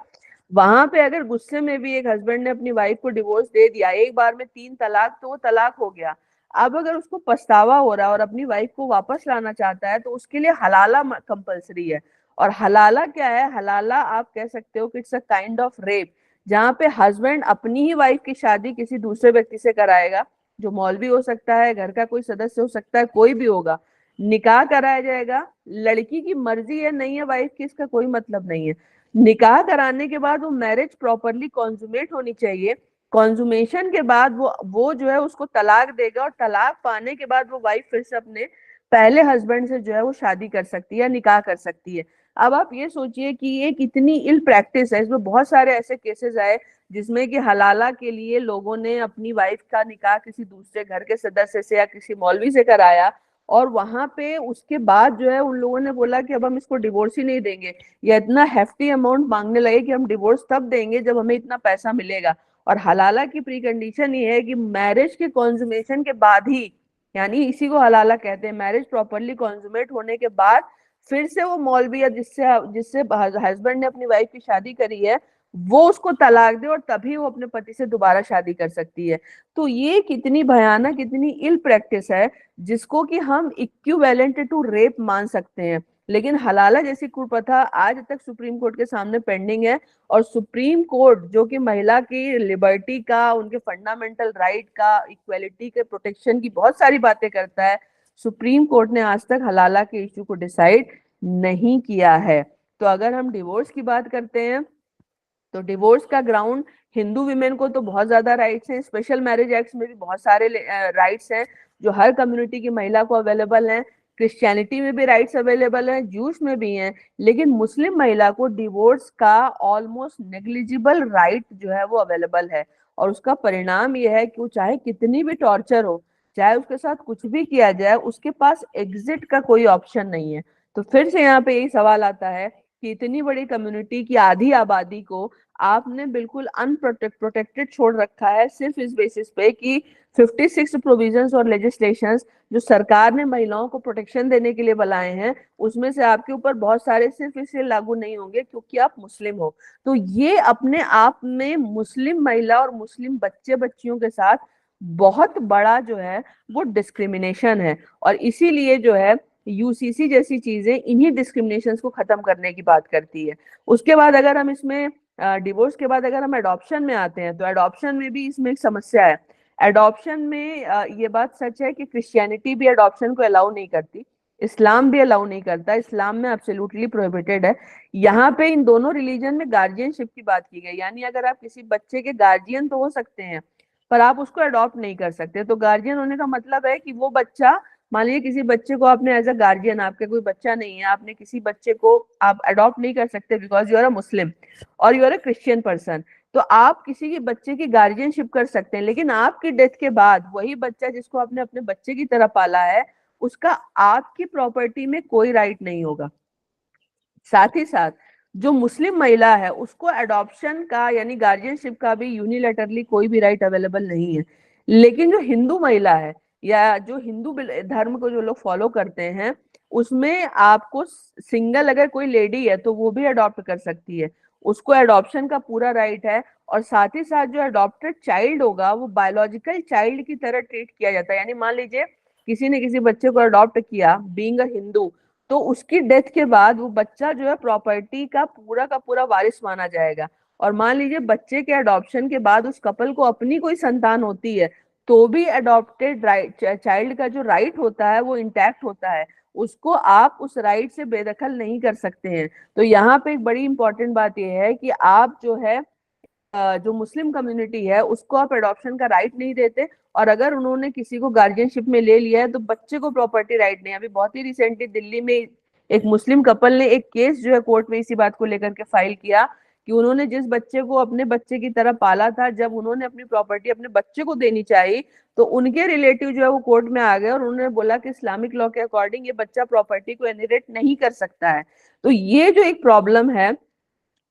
वहां पे अगर गुस्से में भी एक हस्बैंड ने अपनी वाइफ को डिवोर्स दे दिया, एक बार में 3 तलाक, तो वो तलाक हो गया। अब अगर उसको पछतावा हो रहा है और अपनी वाइफ को वापस लाना चाहता है, तो उसके लिए हलाला कंपलसरी है। और हलाला क्या है? हलाला आप कह सकते हो कि it's a kind of rape, जहाँ पे हस्बैंड अपनी ही वाइफ की शादी किसी दूसरे व्यक्ति से कराएगा, जो मौलवी हो सकता है, घर का कोई सदस्य हो सकता है, कोई भी होगा। निकाह कराया जाएगा, लड़की की मर्जी है नहीं है वाइफ की, इसका कोई मतलब नहीं है। निकाह कराने के बाद वो मैरिज प्रॉपरली कॉन्जुमेट होनी चाहिए। कॉन्जुमेशन के बाद वो जो है उसको तलाक देगा, और तलाक पाने के बाद वो वाइफ फिर से अपने पहले हस्बैंड से जो है वो शादी कर सकती है या निकाह कर सकती है। अब आप ये सोचिए कि ये कितनी इल प्रैक्टिस है। इसमें बहुत सारे ऐसे केसेस आए जिसमें कि हलाला के लिए लोगों ने अपनी वाइफ का निकाह किसी दूसरे घर के सदस्य से या किसी मौलवी से कराया, और वहां पे उसके बाद जो है उन लोगों ने बोला कि अब हम इसको डिवोर्स ही नहीं देंगे, या इतना हेफ्टी अमाउंट मांगने लगे कि हम डिवोर्स तब देंगे जब हमें इतना पैसा मिलेगा। और हलाला की प्री कंडीशन ये है कि मैरिज के कॉन्जुमेशन के बाद ही, यानी इसी को हलाला कहते हैं, मैरिज प्रॉपरली कॉन्जुमेट होने के बाद फिर से वो मौलवी या जिससे जिससे हस्बैंड ने अपनी वाइफ की शादी करी है, वो उसको तलाक दे, और तभी वो अपने पति से दोबारा शादी कर सकती है। तो ये कितनी भयानक, कितनी इल प्रैक्टिस है, जिसको कि हम इक्विवेलेंट टू रेप मान सकते हैं। लेकिन हलाला जैसी कुप्रथा आज तक सुप्रीम कोर्ट के सामने पेंडिंग है। और सुप्रीम कोर्ट, जो कि महिला की लिबर्टी का, उनके फंडामेंटल राइट का, इक्वेलिटी के प्रोटेक्शन की बहुत सारी बातें करता है, सुप्रीम कोर्ट ने आज तक हलाला के इश्यू को डिसाइड नहीं किया है। तो अगर हम डिवोर्स की बात करते हैं, तो डिवोर्स का ग्राउंड, हिंदू विमेन को तो बहुत ज्यादा राइट्स हैं, स्पेशल मैरिज एक्ट में भी बहुत सारे राइट्स हैं जो हर कम्युनिटी की महिला को अवेलेबल हैं। क्रिश्चियनिटी में भी राइट्स अवेलेबल हैं, जूस में भी हैं। लेकिन मुस्लिम महिला को डिवोर्स का ऑलमोस्ट नेग्लिजिबल राइट जो है वो अवेलेबल है। और उसका परिणाम ये है कि वो चाहे कितनी भी टॉर्चर हो, चाहे उसके साथ कुछ भी किया जाए, उसके पास एग्जिट का कोई ऑप्शन नहीं है। तो फिर से यहाँ पे यही सवाल आता है कि इतनी बड़ी कम्युनिटी की आधी आबादी को आपने बिल्कुल प्रोटेक्टेड छोड़ रखा है, सिर्फ इस बेसिस पे कि 56 प्रोविजंस और लेजिस्लेशंस जो सरकार ने महिलाओं को प्रोटेक्शन देने के लिए बनाए हैं, उसमें से आपके ऊपर बहुत सारे सिर्फ इसलिए लागू नहीं होंगे क्योंकि आप मुस्लिम हो। तो ये अपने आप में मुस्लिम महिला और मुस्लिम बच्चे बच्चियों के साथ बहुत बड़ा जो है वो डिस्क्रिमिनेशन है। और इसीलिए जो है यूसीसी जैसी चीजें इन्हीं डिस्क्रिमिनेशन को खत्म करने की बात करती है। उसके बाद अगर हम इसमें डिवोर्स के बाद अगर हम एडॉप्शन में आते हैं, तो एडॉप्शन में भी इसमें एक समस्या है। एडॉप्शन में ये बात सच है कि क्रिश्चियनिटी भी एडॉप्शन को अलाउ नहीं करती, इस्लाम भी अलाउ नहीं करता, इस्लाम में एब्सोल्युटली प्रोहिबिटेड है। यहाँ पे इन दोनों रिलीजन में गार्जियनशिप की बात की गई, यानी अगर आप किसी बच्चे के गार्जियन तो हो सकते हैं, पर आप उसको अडॉप्ट नहीं कर सकते। तो गार्जियन होने का मतलब है कि वो बच्चा, मान लीजिए किसी बच्चे को आपने एज अ गार्जियन, आपके कोई बच्चा नहीं है, आपने किसी बच्चे को आप अडॉप्ट नहीं कर सकते because you are a Muslim और you are a Christian person. तो आप किसी के बच्चे की गार्जियनशिप कर सकते हैं, लेकिन आपकी डेथ के बाद वही बच्चा जिसको आपने अपने बच्चे की तरह पाला है, उसका आपकी प्रॉपर्टी में कोई राइट नहीं होगा। साथ ही साथ जो मुस्लिम महिला है उसको अडॉप्शन का यानी गार्जियनशिप का भी यूनिलैटरली कोई भी राइट अवेलेबल नहीं है। लेकिन जो हिंदू महिला है या जो हिंदू धर्म को जो लोग फॉलो करते हैं, उसमें आपको सिंगल अगर कोई लेडी है तो वो भी अडॉप्ट कर सकती है, उसको अडॉप्शन का पूरा राइट है। और साथ ही साथ जो अडॉप्टेड चाइल्ड होगा वो बायोलॉजिकल चाइल्ड की तरह ट्रीट किया जाता है। यानी मान लीजिए किसी ने किसी बच्चे को अडॉप्ट किया बीइंग अ हिंदू, तो उसकी डेथ के बाद वो बच्चा जो है प्रॉपर्टी का पूरा वारिस माना जाएगा। और मान लीजिए बच्चे के अडॉप्शन के बाद उस कपल को अपनी कोई संतान होती है, तो भी अडॉप्टेड राइट चाइल्ड का जो राइट होता है वो इंटैक्ट होता है, उसको आप उस राइट से बेदखल नहीं कर सकते हैं। तो यहाँ पे एक बड़ी इंपॉर्टेंट बात यह है कि आप जो है जो मुस्लिम कम्युनिटी है उसको आप अडॉप्शन का राइट नहीं देते, और अगर उन्होंने किसी को गार्जियनशिप में ले लिया है तो बच्चे को प्रॉपर्टी राइट नहीं। अभी बहुत ही रिसेंटली दिल्ली में एक मुस्लिम कपल ने एक केस जो है कोर्ट में इसी बात को लेकर के फाइल किया कि उन्होंने जिस बच्चे को अपने बच्चे की तरह पाला था, जब उन्होंने अपनी प्रॉपर्टी अपने बच्चे को देनी चाहिए तो उनके रिलेटिव जो है वो कोर्ट में आ गए और उन्होंने बोला कि इस्लामिक लॉ के अकॉर्डिंग ये बच्चा प्रॉपर्टी को इनहेरिट नहीं कर सकता है। तो ये जो एक प्रॉब्लम है,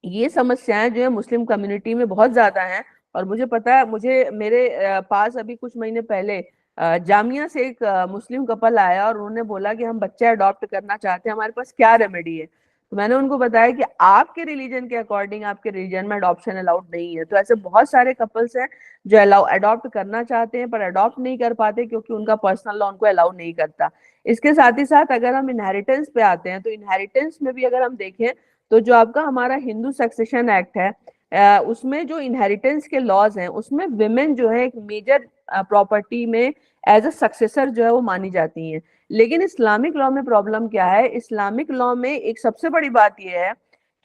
ये समस्याएं जो है मुस्लिम कम्युनिटी में बहुत ज्यादा हैं। और मुझे पता है, मुझे मेरे पास अभी कुछ महीने पहले जामिया से एक मुस्लिम कपल आया और उन्होंने बोला कि हम बच्चा अडॉप्ट करना चाहते हैं, हमारे पास क्या रेमेडी है। तो मैंने उनको बताया कि आपके रिलीजन के अकॉर्डिंग आपके रिलीजन में अडॉप्शन अलाउड नहीं है। तो ऐसे बहुत सारे कपल्स हैं जो अलाउ अडॉप्ट करना चाहते हैं पर अडॉप्ट नहीं कर पाते क्योंकि उनका पर्सनल लॉ उनको अलाउ नहीं करता। इसके साथ ही साथ अगर हम इनहेरिटेंस पे आते हैं तो इनहेरिटेंस में भी अगर हम देखें तो जो आपका हमारा हिंदू सक्सेशन एक्ट है, उसमें जो इनहेरिटेंस के लॉज हैं उसमें विमेन जो है एक मेजर प्रॉपर्टी में एज अ सक्सेसर जो है वो मानी जाती हैं। लेकिन इस्लामिक लॉ में प्रॉब्लम क्या है, इस्लामिक लॉ में एक सबसे बड़ी बात यह है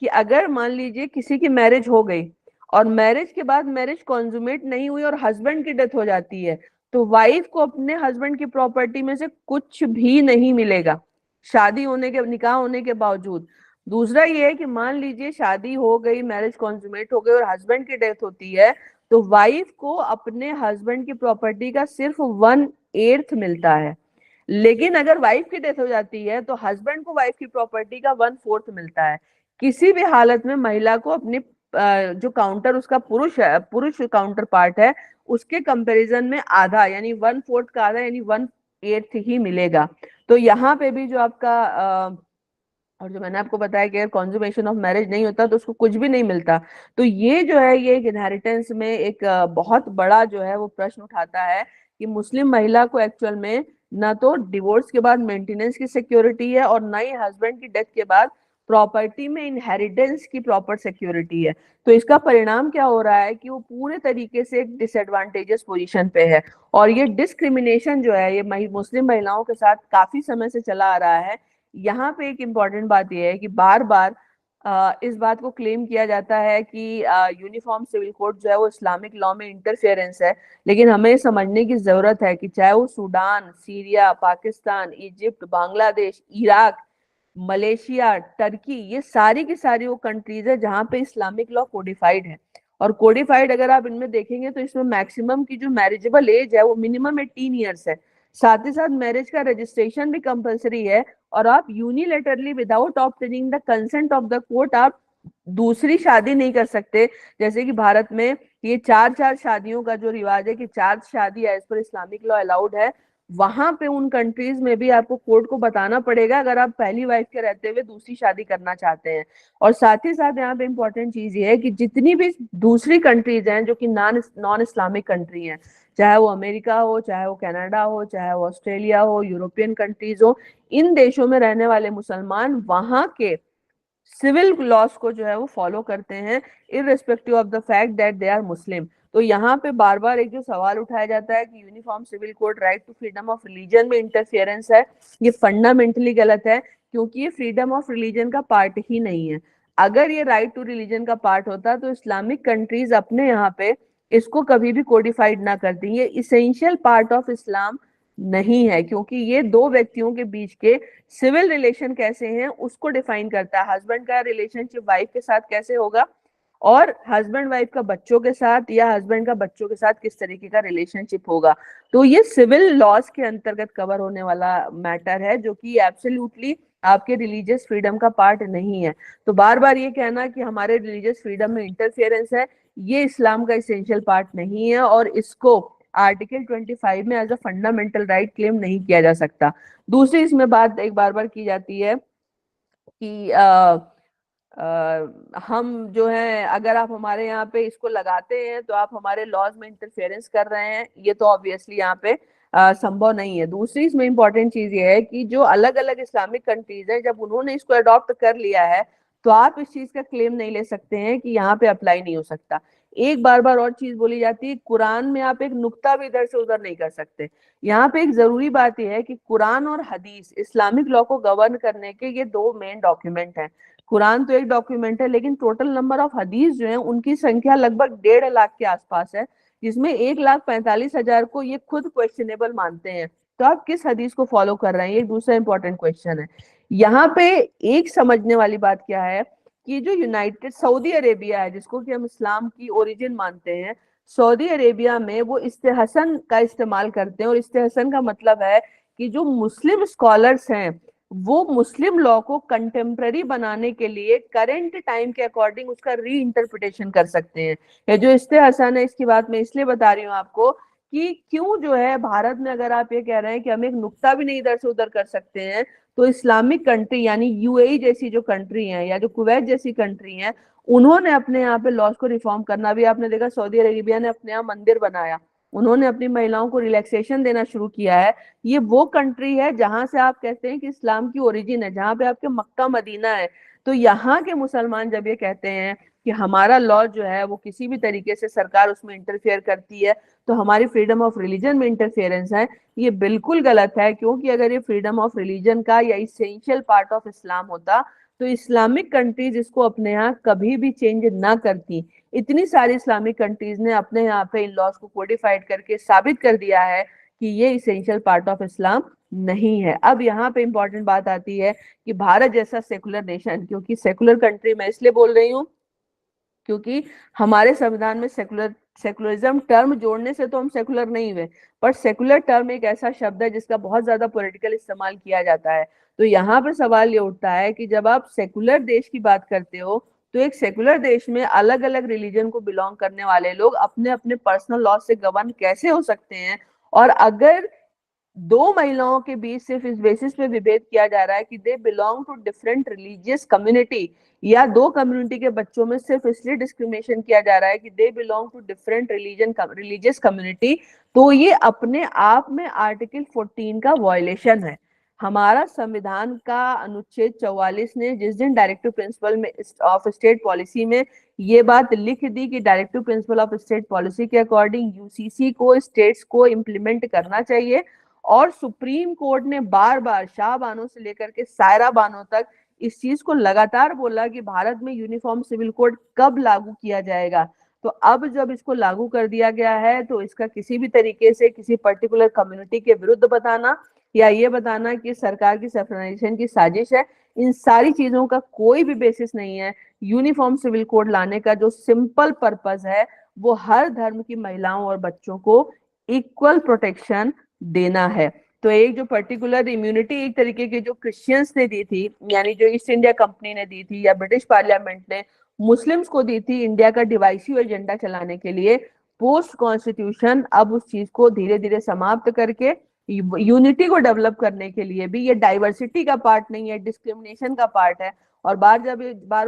कि अगर मान लीजिए किसी की मैरिज हो गई और मैरिज के बाद मैरिज कॉन्जुमेट नहीं हुई और हस्बैंड की डेथ हो जाती है, तो वाइफ को अपने हस्बैंड की प्रॉपर्टी में से कुछ भी नहीं मिलेगा, शादी होने के निकाह होने के बावजूद। दूसरा ये है कि मान लीजिए शादी हो गई, मैरिज कॉन्जुमेट हो गई और हस्बैंड की डेथ होती है, तो वाइफ को अपने हस्बैंड की प्रॉपर्टी का सिर्फ 1/8 मिलता है। लेकिन अगर वाइफ की डेथ हो जाती है तो हस्बैंड को वाइफ की प्रॉपर्टी का 1/4 मिलता है। किसी भी हालत में महिला को अपनी जो काउंटर उसका पुरुष काउंटर पार्ट है उसके कंपैरिजन में आधा यानी 1/4 का आधा यानी 1/8 ही मिलेगा। तो यहाँ पे भी जो आपका और जो मैंने आपको बताया कि अगर कॉन्जुमेशन ऑफ मैरिज नहीं होता तो उसको कुछ भी नहीं मिलता। तो ये जो है ये एक इनहेरिटेंस में एक बहुत बड़ा जो है वो प्रश्न उठाता है कि मुस्लिम महिला को एक्चुअल में ना तो डिवोर्स के बाद मेंटेनेंस की सिक्योरिटी है और ना ही हस्बैंड की डेथ के बाद प्रॉपर्टी में इनहेरिटेंस की प्रॉपर सिक्योरिटी है। तो इसका परिणाम क्या हो रहा है कि वो पूरे तरीके से एक डिसएडवांटेजेस पोजीशन पे है। और ये डिस्क्रिमिनेशन जो है ये मुस्लिम महिलाओं के साथ काफी समय से चला आ रहा है। यहाँ पे एक इम्पॉर्टेंट बात यह है कि बार बार इस बात को क्लेम किया जाता है कि यूनिफॉर्म सिविल कोड जो है वो इस्लामिक लॉ में इंटरफेरेंस है। लेकिन हमें समझने की जरूरत है कि चाहे वो Sudan, Syria, Pakistan, Egypt, Bangladesh, Iraq, Malaysia, Turkey, ये सारी की सारी वो कंट्रीज है जहाँ पे इस्लामिक लॉ कोडिफाइड है। और कोडिफाइड अगर आप इनमें देखेंगे तो इसमें मैक्सिमम की जो मैरिजेबल एज है वो मिनिमम 18 ईयर्स है। साथ ही साथ मैरिज का रजिस्ट्रेशन भी कंपलसरी है और आप unilaterally without obtaining the consent of the court आप दूसरी शादी नहीं कर सकते। जैसे कि भारत में ये चार चार शादियों का जो रिवाज है कि चार शादी as per Islamic law allowed है, वहां पे उन कंट्रीज में भी आपको कोर्ट को बताना पड़ेगा अगर आप पहली वाइफ के रहते हुए दूसरी शादी करना चाहते हैं। और साथ ही साथ यहाँ पे इंपॉर्टेंट चीज ये है कि जितनी भी दूसरी कंट्रीज हैं जो कि नॉन इस्लामिक कंट्री हैं, चाहे वो अमेरिका हो, चाहे वो कनाडा हो, चाहे वो ऑस्ट्रेलिया हो, यूरोपियन कंट्रीज हो, इन देशों में रहने वाले मुसलमान वहां के सिविल लॉस को जो है वो फॉलो करते हैं irrespective of the fact that they are Muslim. तो यहाँ पे बार बार एक जो सवाल उठाया जाता है कि uniform civil code right to freedom of religion में इंटरफेरेंस है, ये फंडामेंटली गलत है क्योंकि ये फ्रीडम ऑफ रिलीजन का पार्ट ही नहीं है। अगर ये राइट टू रिलीजन का पार्ट होता तो इस्लामिक कंट्रीज अपने यहाँ पे इसको कभी भी कोडिफाइड ना करती। ये इसेंशियल पार्ट ऑफ इस्लाम नहीं है क्योंकि ये दो व्यक्तियों के बीच के सिविल रिलेशन कैसे हैं उसको डिफाइन करता है। हस्बैंड का रिलेशनशिप वाइफ के साथ कैसे होगा और हस्बैंड वाइफ का बच्चों के साथ या हस्बैंड का बच्चों के साथ किस तरीके का रिलेशनशिप होगा। तो ये सिविल लॉज के अंतर्गत कवर होने वाला मैटर है जो कि एब्सोल्युटली आपके रिलीजियस फ्रीडम का पार्ट नहीं है। तो बार बार ये कहना कि हमारे रिलीजियस फ्रीडम में इंटरफेरेंस है, ये इस्लाम का इसेंशियल पार्ट नहीं है और इसको आर्टिकल 25 में as a fundamental right claim नहीं किया जा सकता। दूसरी इसमें बात एक बार बार की जाती है कि हम जो है अगर आप हमारे यहाँ पे इसको लगाते हैं तो आप हमारे लॉज में इंटरफेरेंस कर रहे हैं। ये तो ऑब्वियसली यहाँ पे संभव नहीं है। दूसरी इसमें इंपॉर्टेंट चीज ये है कि जो अलग अलग इस्लामिक कंट्रीज हैं जब उन्होंने इसको अडॉप्ट कर लिया है तो आप इस चीज का क्लेम नहीं ले सकते हैं कि यहाँ पे अप्लाई नहीं हो सकता। एक बार बार और चीज बोली जाती है, कुरान में आप एक नुक्ता भी इधर से उधर नहीं कर सकते। यहाँ पे एक जरूरी बात यह है कि कुरान और हदीस इस्लामिक लॉ को गवर्न करने के ये दो मेन डॉक्यूमेंट हैं। कुरान तो एक डॉक्यूमेंट है लेकिन टोटल नंबर ऑफ हदीस जो है उनकी संख्या लगभग 1.5 लाख के आसपास है, जिसमें 1,45,000 को ये खुद क्वेश्चनेबल मानते हैं। तो आप किस हदीस को फॉलो कर रहे हैं, ये दूसरा इंपॉर्टेंट क्वेश्चन है। यहाँ पे एक समझने वाली बात क्या है कि जो यूनाइटेड सऊदी अरेबिया है जिसको कि हम इस्लाम की ओरिजिन मानते हैं, सऊदी अरेबिया में वो इस्तेहसन का इस्तेमाल करते हैं। और इस्तेहसन का मतलब है कि जो मुस्लिम स्कॉलर्स हैं वो मुस्लिम लॉ को कंटेम्प्ररी बनाने के लिए करंट टाइम के अकॉर्डिंग उसका री इंटरप्रिटेशन कर सकते हैं। ये जो इस्तेहसन है इसकी बात मैं इसलिए बता रही हूँ आपको कि क्यों जो है भारत में, अगर आप ये कह रहे हैं कि हम एक नुक्ता भी नहीं इधर से उधर कर सकते हैं, तो इस्लामिक कंट्री यानी यूएई जैसी जो कंट्री है या जो कुवैत जैसी कंट्री है, उन्होंने अपने यहाँ पे लॉज को रिफॉर्म करना भी, आपने देखा सऊदी अरेबिया ने अपने यहाँ मंदिर बनाया, उन्होंने अपनी महिलाओं को रिलैक्सेशन देना शुरू किया है। ये वो कंट्री है जहां से आप कहते हैं कि इस्लाम की ओरिजिन है, जहां पे आपके मक्का मदीना है। तो यहाँ के मुसलमान जब ये कहते हैं कि हमारा लॉ जो है वो किसी भी तरीके से सरकार उसमें इंटरफेयर करती है, तो हमारी फ्रीडम ऑफ रिलीजन में इंटरफेरेंस है, ये बिल्कुल गलत है। क्योंकि अगर ये फ्रीडम ऑफ रिलीजन का या इसेंशियल पार्ट ऑफ इस्लाम होता, तो इस्लामिक कंट्रीज इसको अपने यहाँ कभी भी चेंज ना करती। इतनी सारी इस्लामिक कंट्रीज ने अपने यहाँ पे इन लॉज को कोडिफाइड करके साबित कर दिया है कि ये इसेंशियल पार्ट ऑफ इस्लाम नहीं है। अब यहाँ पे इंपॉर्टेंट बात आती है कि भारत जैसा सेकुलर नेशन, क्योंकि सेकुलर कंट्री मैं इसलिए बोल रही हूँ क्योंकि हमारे संविधान में सेकुलरिज्म टर्म जोड़ने से तो हम सेकुलर नहीं हुए, पर सेकुलर टर्म एक ऐसा शब्द है जिसका बहुत ज्यादा पॉलिटिकल इस्तेमाल किया जाता है। तो यहाँ पर सवाल ये उठता है कि जब आप सेकुलर देश की बात करते हो, तो एक सेकुलर देश में अलग अलग रिलीजन को बिलोंग करने वाले लोग अपने अपने पर्सनल लॉ से गवर्न कैसे हो सकते हैं? और अगर दो महिलाओं के बीच सिर्फ इस बेसिस पे विभेद किया जा रहा है कि they belong to different religious community, या दो कम्युनिटी के बच्चों में सिर्फ इसलिए डिस्क्रिमिनेशन किया जा रहा है कि they belong to different religious community, तो ये अपने आप में आर्टिकल 14 का वायलेशन है। हमारा संविधान का अनुच्छेद 44 ने जिस दिन डायरेक्टिव प्रिंसिपल में ऑफ स्टेट पॉलिसी में ये बात लिख दी कि directive principle of state policy के अकॉर्डिंग यूसीसी को स्टेट्स को इम्प्लीमेंट करना चाहिए, और सुप्रीम कोर्ट ने बार बार शाह बानो से लेकर के सायरा बानो तक इस चीज को लगातार बोला कि भारत में यूनिफॉर्म सिविल कोड कब लागू किया जाएगा। तो अब जब इसको लागू कर दिया गया है, तो इसका किसी भी तरीके से किसी पर्टिकुलर कम्युनिटी के विरुद्ध बताना या ये बताना कि सरकार की सेफराइजेशन की साजिश है, इन सारी चीजों का कोई भी बेसिस नहीं है। यूनिफॉर्म सिविल कोड लाने का जो सिंपल पर्पस है, वो हर धर्म की महिलाओं और बच्चों को इक्वल प्रोटेक्शन देना है। तो एक जो पर्टिकुलर इम्यूनिटी एक तरीके की जो क्रिश्चियंस ने दी थी, यानी जो ईस्ट इंडिया कंपनी ने दी थी या ब्रिटिश पार्लियामेंट ने मुस्लिम्स को दी थी इंडिया का डिवाइसिव एजेंडा चलाने के लिए, पोस्ट कॉन्स्टिट्यूशन अब उस चीज को धीरे धीरे समाप्त करके यूनिटी को डेवलप करने के लिए भी, ये डाइवर्सिटी का पार्ट नहीं है, डिस्क्रिमिनेशन का पार्ट है। और बार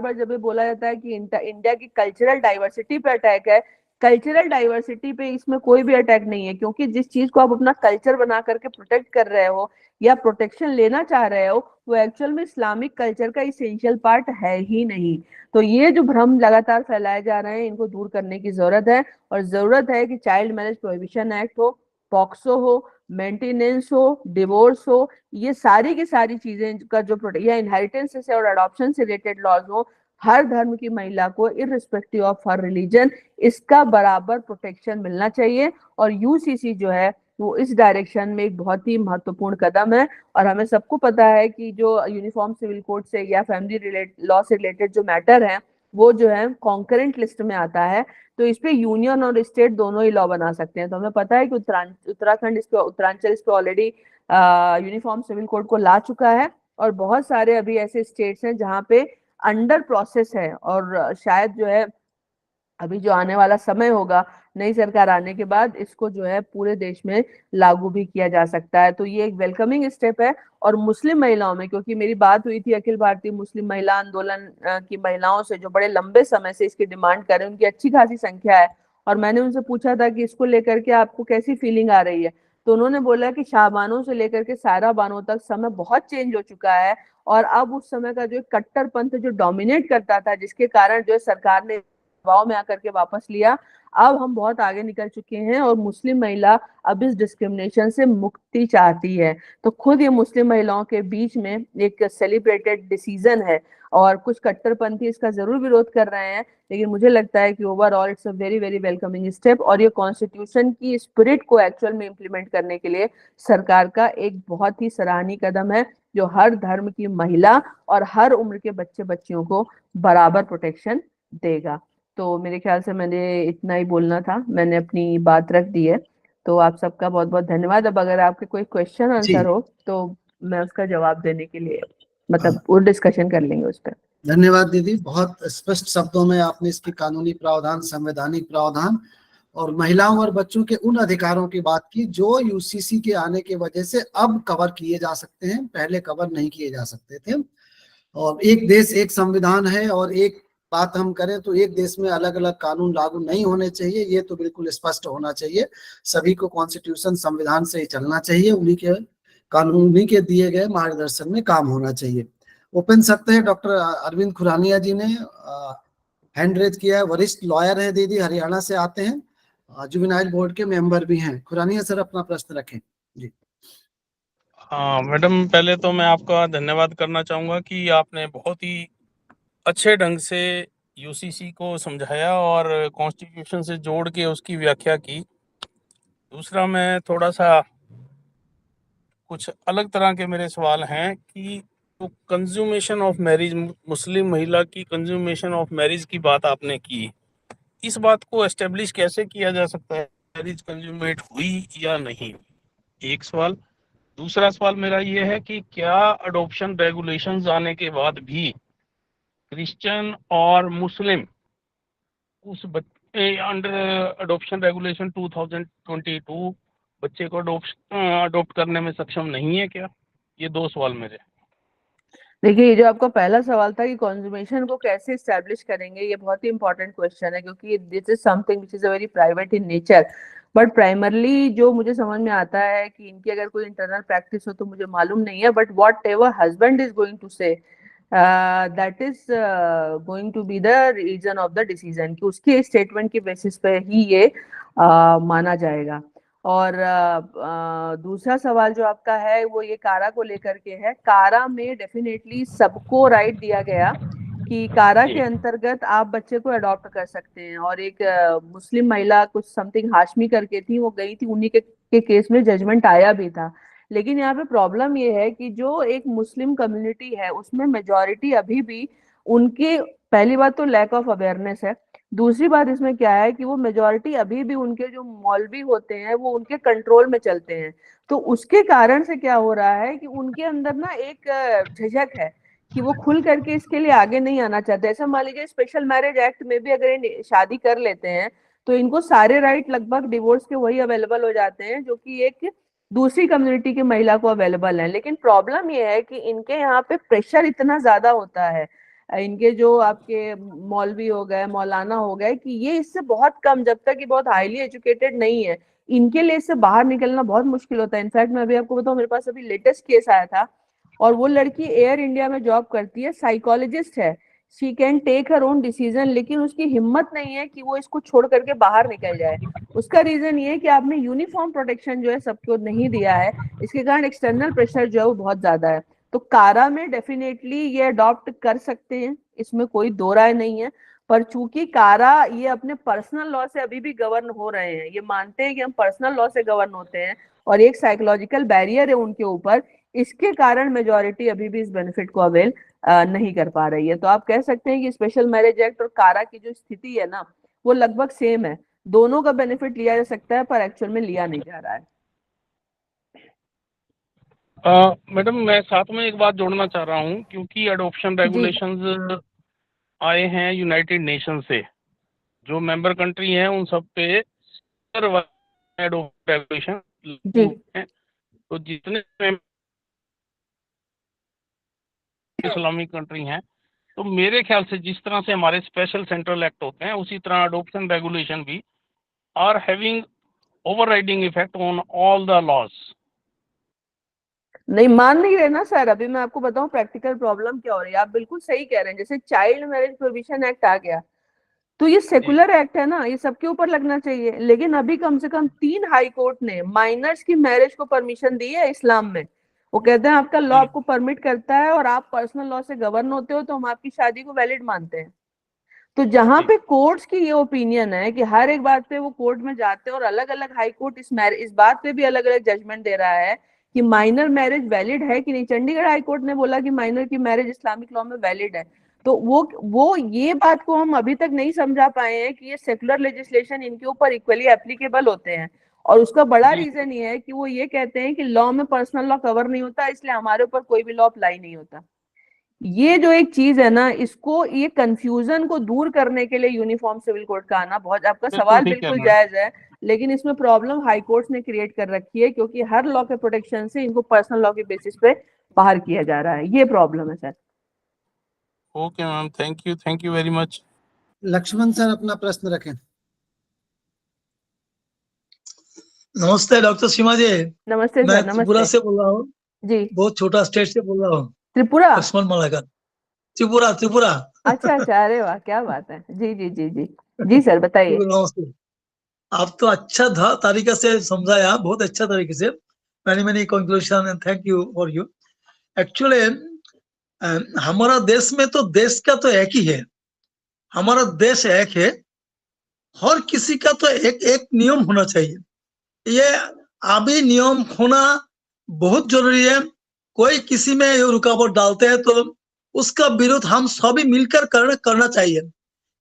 बार जब ये बोला जाता है कि इंडिया की कल्चरल डाइवर्सिटी पे अटैक है, कल्चरल डाइवर्सिटी पे इसमें कोई भी अटैक नहीं है, क्योंकि जिस चीज को आप अपना कल्चर बना करके प्रोटेक्ट कर रहे हो या प्रोटेक्शन लेना चाह रहे हो, वो एक्चुअल में इस्लामिक कल्चर का इसेंशियल पार्ट है ही नहीं। तो ये जो भ्रम लगातार फैलाए जा रहे हैं, इनको दूर करने की जरूरत है। और जरूरत है कि चाइल्ड मैरिज प्रोहिबिशन एक्ट हो, पॉक्सो हो, मेंटेनेंस हो, डिवोर्स हो, ये सारी की सारी चीजें का जो या इनहेरिटेंस से और अडॉप्शन से रिलेटेड लॉज हो, हर धर्म की महिला को इररिस्पेक्टिव ऑफ हर रिलीजन इसका बराबर प्रोटेक्शन मिलना चाहिए। और यूसीसी जो है वो इस डायरेक्शन में एक बहुत ही महत्वपूर्ण कदम है। और हमें सबको पता है कि जो यूनिफॉर्म सिविल कोड से या फैमिली लॉ से रिलेटेड जो मैटर है, वो जो है कॉन्करेंट लिस्ट में आता है। तो इस पे यूनियन और स्टेट दोनों ही लॉ बना सकते हैं। तो हमें पता है कि उत्तराखंड इस पे, उत्तरांचल इस पे ऑलरेडी यूनिफॉर्म सिविल कोड को ला चुका है, और बहुत सारे अभी ऐसे स्टेट्स हैं जहाँ पे अंडर प्रोसेस है। और शायद जो है अभी जो आने वाला समय होगा, नई सरकार आने के बाद इसको जो है पूरे देश में लागू भी किया जा सकता है। तो ये एक वेलकमिंग स्टेप है। और मुस्लिम महिलाओं में, क्योंकि मेरी बात हुई थी अखिल भारतीय मुस्लिम महिला आंदोलन की महिलाओं से जो बड़े लंबे समय से इसकी डिमांड कर रहे हैं, उनकी अच्छी खासी संख्या है, और मैंने उनसे पूछा था कि इसको लेकर के आपको कैसी फीलिंग आ रही है, तो उन्होंने बोला कि शाहबानों से लेकर के सारा बानों तक समय बहुत चेंज हो चुका है, और अब उस समय का जो कट्टरपंथ जो डोमिनेट करता था, जिसके कारण जो सरकार ने दबाव में आकर के वापस लिया, अब हम बहुत आगे निकल चुके हैं और मुस्लिम महिला अब इस डिस्क्रिमिनेशन से मुक्ति चाहती है। तो खुद ये मुस्लिम महिलाओं के बीच में एक सेलिब्रेटेड डिसीजन है, और कुछ कट्टरपंथी इसका जरूर विरोध कर रहे हैं, लेकिन मुझे लगता है कि overall it's a very very welcoming step. और ये कॉन्स्टिट्यूशन की स्पिरिट को एक्चुअल में इम्प्लीमेंट करने के लिए सरकार का एक बहुत ही सराहनीय कदम है, जो हर धर्म की महिला और हर उम्र के बच्चे बच्चियों को बराबर प्रोटेक्शन देगा। तो मेरे ख्याल से मैंने इतना ही बोलना था, मैंने अपनी बात रख दी है। तो आप सबका बहुत बहुत धन्यवाद। अब अगर आपके कोई क्वेश्चन जी, आंसर हो तो मैं उसका जवाब देने के लिए, मतलब वो डिस्कशन कर लेंगे उस पर। धन्यवाद दीदी। बहुत स्पष्ट शब्दों में आपने इसके कानूनी प्रावधान, संवैधानिक प्रावधान और महिलाओं और बच्चों के उन अधिकारों की बात की जो यूसीसी के आने की वजह से अब कवर किए जा सकते हैं, पहले कवर नहीं किए जा सकते थे। और एक देश एक संविधान है, और एक बात हम करें तो एक देश में अलग अलग कानून लागू नहीं होने चाहिए, ये तो बिल्कुल स्पष्ट होना चाहिए। सभी को कॉन्स्टिट्यूशन संविधान से ही चलना चाहिए, उन्हीं के कानून, उन्हीं के दिए गए मार्गदर्शन में काम होना चाहिए। ओपन सकते हैं डॉक्टर अरविंद खुरानिया जी ने हैंड रेज किया है। वरिष्ठ लॉयर हैं दीदी, हरियाणा से आते हैं, जुवेनाइल बोर्ड के मेंबर भी हैं। खुरानिया सर अपना प्रश्न रखें जी। हाँ मैडम, पहले तो मैं आपका धन्यवाद करना चाहूँगा कि आपने बहुत ही अच्छे ढंग से यूसीसी को समझाया और कॉन्स्टिट्यूशन से जोड़ के उसकी व्याख्या की। दूसरा, मैं थोड़ा सा कुछ अलग तरह के मेरे सवाल हैं कि तो कंज्यूमेशन ऑफ मैरिज, मुस्लिम महिला की कंज्यूमेशन ऑफ मैरिज की बात आपने की, इस बात को एस्टेब्लिश कैसे किया जा सकता है, मैरिज कंज्यूमेट हुई या नहीं, एक सवाल। दूसरा सवाल मेरा ये है कि क्या अडॉप्शन रेगुलेशंस आने के बाद भी क्रिश्चियन और मुस्लिम उस बच्चे अंडर अडॉप्शन रेगुलेशन 2022 बच्चे को अडॉप्ट करने में सक्षम नहीं है क्या? ये दो सवाल मेरे। देखिए, ये जो आपका पहला सवाल था कि कॉन्ज्यूमेशन को कैसे इस्टेब्लिश करेंगे, ये बहुत ही इंपॉर्टेंट क्वेश्चन है, क्योंकि this is something which is a very private in nature. But primarily जो मुझे समझ में आता है कि इनकी अगर कोई इंटरनल प्रैक्टिस हो तो मुझे मालूम नहीं है, but whatever husband is going to say that is going to be the reason of the decision, कि उसके स्टेटमेंट के बेसिस पे ही ये माना जाएगा। और दूसरा सवाल जो आपका है वो ये कारा को लेकर के है। कारा में डेफिनेटली सबको राइट दिया गया कि कारा के अंतर्गत आप बच्चे को अडॉप्ट कर सकते हैं। और एक मुस्लिम महिला कुछ समथिंग हाशमी करके थी, वो गई थी, उन्हीं के केस में जजमेंट आया भी था। लेकिन यहाँ पे प्रॉब्लम ये है कि जो एक मुस्लिम कम्युनिटी है उसमें मेजोरिटी अभी भी उनके, पहली बात तो लैक ऑफ अवेयरनेस है। दूसरी बात इसमें क्या है कि वो मेजोरिटी अभी भी उनके जो मौलवी होते हैं वो उनके कंट्रोल में चलते हैं। तो उसके कारण से क्या हो रहा है कि उनके अंदर ना एक झिझक है कि वो खुल करके इसके लिए आगे नहीं आना चाहते। ऐसा मान लीजिए स्पेशल मैरिज एक्ट में भी अगर ये शादी कर लेते हैं तो इनको सारे राइट लगभग डिवोर्स के वही अवेलेबल हो जाते हैं जो कि एक दूसरी कम्युनिटी की महिला को अवेलेबल है। लेकिन प्रॉब्लम ये है कि इनके यहाँ पे प्रेशर इतना ज्यादा होता है, इनके जो आपके मौलवी हो गए, मौलाना हो गए, कि ये इससे बहुत कम, जब तक ये बहुत हाईली एजुकेटेड नहीं है, इनके लिए इससे बाहर निकलना बहुत मुश्किल होता है। इनफैक्ट मैं अभी आपको बताऊं, मेरे पास अभी लेटेस्ट केस आया था, और वो लड़की एयर इंडिया में जॉब करती है, साइकोलॉजिस्ट है, she can take her own decision, लेकिन उसकी हिम्मत नहीं है कि वो इसको छोड़ करके बाहर निकल जाए। उसका रीजन ये है कि आपने यूनिफॉर्म प्रोटेक्शन जो है सबको नहीं दिया है, इसके कारण एक्सटर्नल प्रेशर जो है वो बहुत ज्यादा है। तो कारा में डेफिनेटली ये अडॉप्ट कर सकते हैं, इसमें कोई दो राय नहीं है। पर चूंकि कारा ये अपने पर्सनल लॉ से अभी भी गवर्न हो रहे हैं, ये मानते हैं कि हम पर्सनल लॉ से गवर्न होते हैं, और एक साइकोलॉजिकल बैरियर है उनके ऊपर, इसके कारण मेजोरिटी अभी भी इस बेनिफिट को अवेल नहीं कर पा रही है। तो आप कह सकते हैं कि स्पेशल मैरिज एक्ट और कारा की जो स्थिति है ना, वो लगभग सेम है, दोनों का बेनिफिट लिया जा सकता है पर एक्चुअल में लिया नहीं जा रहा है। मैडम, मैं साथ में एक बात जोड़ना चाह रहा हूँ, क्योंकि अडॉप्शन जी रेगुलेशंस आए हैं यूनाइटेड नेशन से, जो मेंबर कंट्री हैं उन सब पे अडॉप्शन रेगुलेशन जी। हैं। तो जितने इस्लामिक कंट्री हैं, तो मेरे ख्याल से जिस तरह से हमारे स्पेशल सेंट्रल एक्ट होते हैं, उसी तरह अडॉप्शन रेगुलेशन भी are having overriding effect on all the laws. नहीं मान नहीं रहे ना सर, अभी मैं आपको बताऊं प्रैक्टिकल प्रॉब्लम क्या हो रही है। आप बिल्कुल सही कह रहे हैं, जैसे चाइल्ड मैरिज प्रोविजन एक्ट आ गया, तो ये जी सेकुलर एक्ट है ना, ये सबके ऊपर लगना चाहिए। लेकिन अभी कम से कम 3 हाई कोर्ट ने माइनर्स की मैरिज को परमिशन दी है इस्लाम में। वो कहते हैं आपका लॉ जी आपको परमिट करता है और आप पर्सनल लॉ से गवर्न होते हो, तो हम आपकी शादी को वैलिड मानते हैं। तो जहां जी पे कोर्ट्स की ये ओपिनियन है कि हर एक बात पे वो कोर्ट में जाते हैं, और अलग अलग हाई कोर्ट इस बात पे भी अलग अलग जजमेंट दे रहा है कि माइनर मैरिज वैलिड है कि नहीं। चंडीगढ़ हाई कोर्ट ने बोला कि माइनर की मैरिज इस्लामिक लॉ में वैलिड है। तो वो ये बात को हम अभी तक नहीं समझा पाए हैं कि ये सेकुलर लेजिस्लेशन इनके ऊपर इक्वली एप्लीकेबल होते हैं। और उसका बड़ा जी रीजन ये है कि वो ये कहते हैं कि लॉ में पर्सनल लॉ कवर नहीं होता, इसलिए हमारे ऊपर कोई भी लॉ अप्लाई नहीं होता। ये जो एक चीज है ना, इसको, ये कंफ्यूजन को दूर करने के लिए यूनिफॉर्म सिविल कोड का आना बहुत, आपका बिल्कुल सवाल ठीक कह बिल्कुल रहे हैं। जायज है, लेकिन इसमें प्रॉब्लम हाई कोर्ट्स ने क्रिएट कर रखी है, क्योंकि हर लॉ के प्रोटेक्शन से इनको पर्सनल लॉ के बेसिस पे बाहर किया जा रहा है, ये प्रॉब्लम है sir. Okay ma'am, thank you very much. Lakshman sir अपना प्रश्न रखें। नमस्ते डॉक्टर सीमा जी। नमस्ते मैं सर। त्रिपुरा नमस्ते से बोल रहा हूँ, जी। बहुत छोटा स्टेट से बोल रहा हूँ, त्रिपुरा? लक्ष्मण मालाकर। त्रिपुरा त्रिपुरा। अच्छा अच्छा, अरे वाह, क्या बात है। जी जी जी जी जी सर, बताइए। नमस्ते। आप तो अच्छा तरीके से समझाया, बहुत अच्छा तरीके से। Many conclusion and thank you for you. Actually हमारा देश में तो देश का तो एक ही है, हमारा देश एक है, हर किसी का तो एक एक नियम होना चाहिए। ये अभी नियम होना बहुत जरूरी है। कोई किसी में रुकावट डालते हैं तो उसका विरोध हम सभी मिलकर करना चाहिए।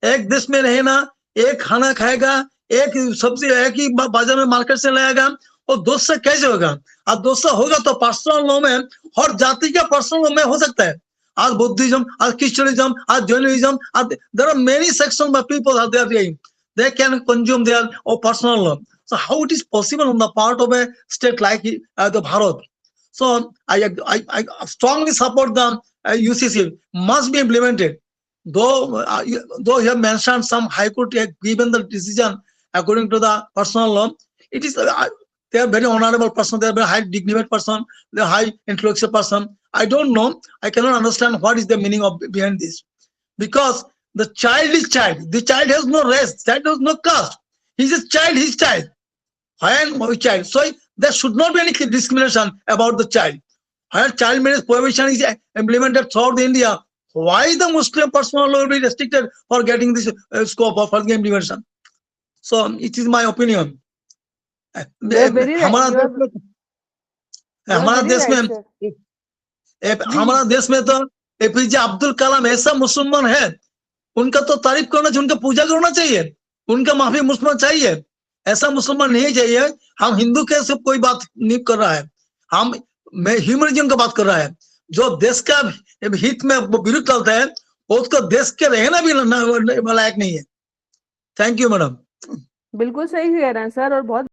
एक देश में रहना, एक खाना खाएगा, एक सब्जी एक ही बाजार में मार्केट से लाएगा, और दोस्त से कैसे होगा? और दोस्त होगा तो पर्सनल लॉ में हर जाति का पर्सनल लॉ में हो सकता है। आज बुद्धिज्म, आज क्रिश्चियनिज्म, आज Jainism, there are many section of people are there, they can consume their personal law. So how it is possible on the part of a state like the Bharat? So I strongly support the UCC must be implemented. Though you have mentioned some High Court have given the decision according to the personal law, it is they are very honorable person, they are very high dignified person, they are high intellectual person. I don't know, I cannot understand what is the meaning of behind this, because the child is child. The child has no race. Child has no caste. He's a child. He's child. I am a child. So there should not be any discrimination about the child. Where child marriage prohibition is implemented throughout India, why the Muslim personal law will be restricted for getting this scope of the implementation? So it is my opinion. हमारा देश में हमारा देश में तो APJ Abdul Kalam ऐसा मुसलमान है, उनका तो तारीफ करना चाहिए, उनका पूजा करना चाहिए, उनका माफी मुसलमान चाहिए। ऐसा मुसलमान नहीं चाहिए। हम हिंदू के से कोई बात नहीं कर रहा है, हम ह्यूमनिज्म का बात कर रहा है। जो देश का हित में विरुद्ध चलता है, उसको देश के रहना भी लायक नहीं है। Thank you madam. बिल्कुल सही कह रहे हैं सर, और बहुत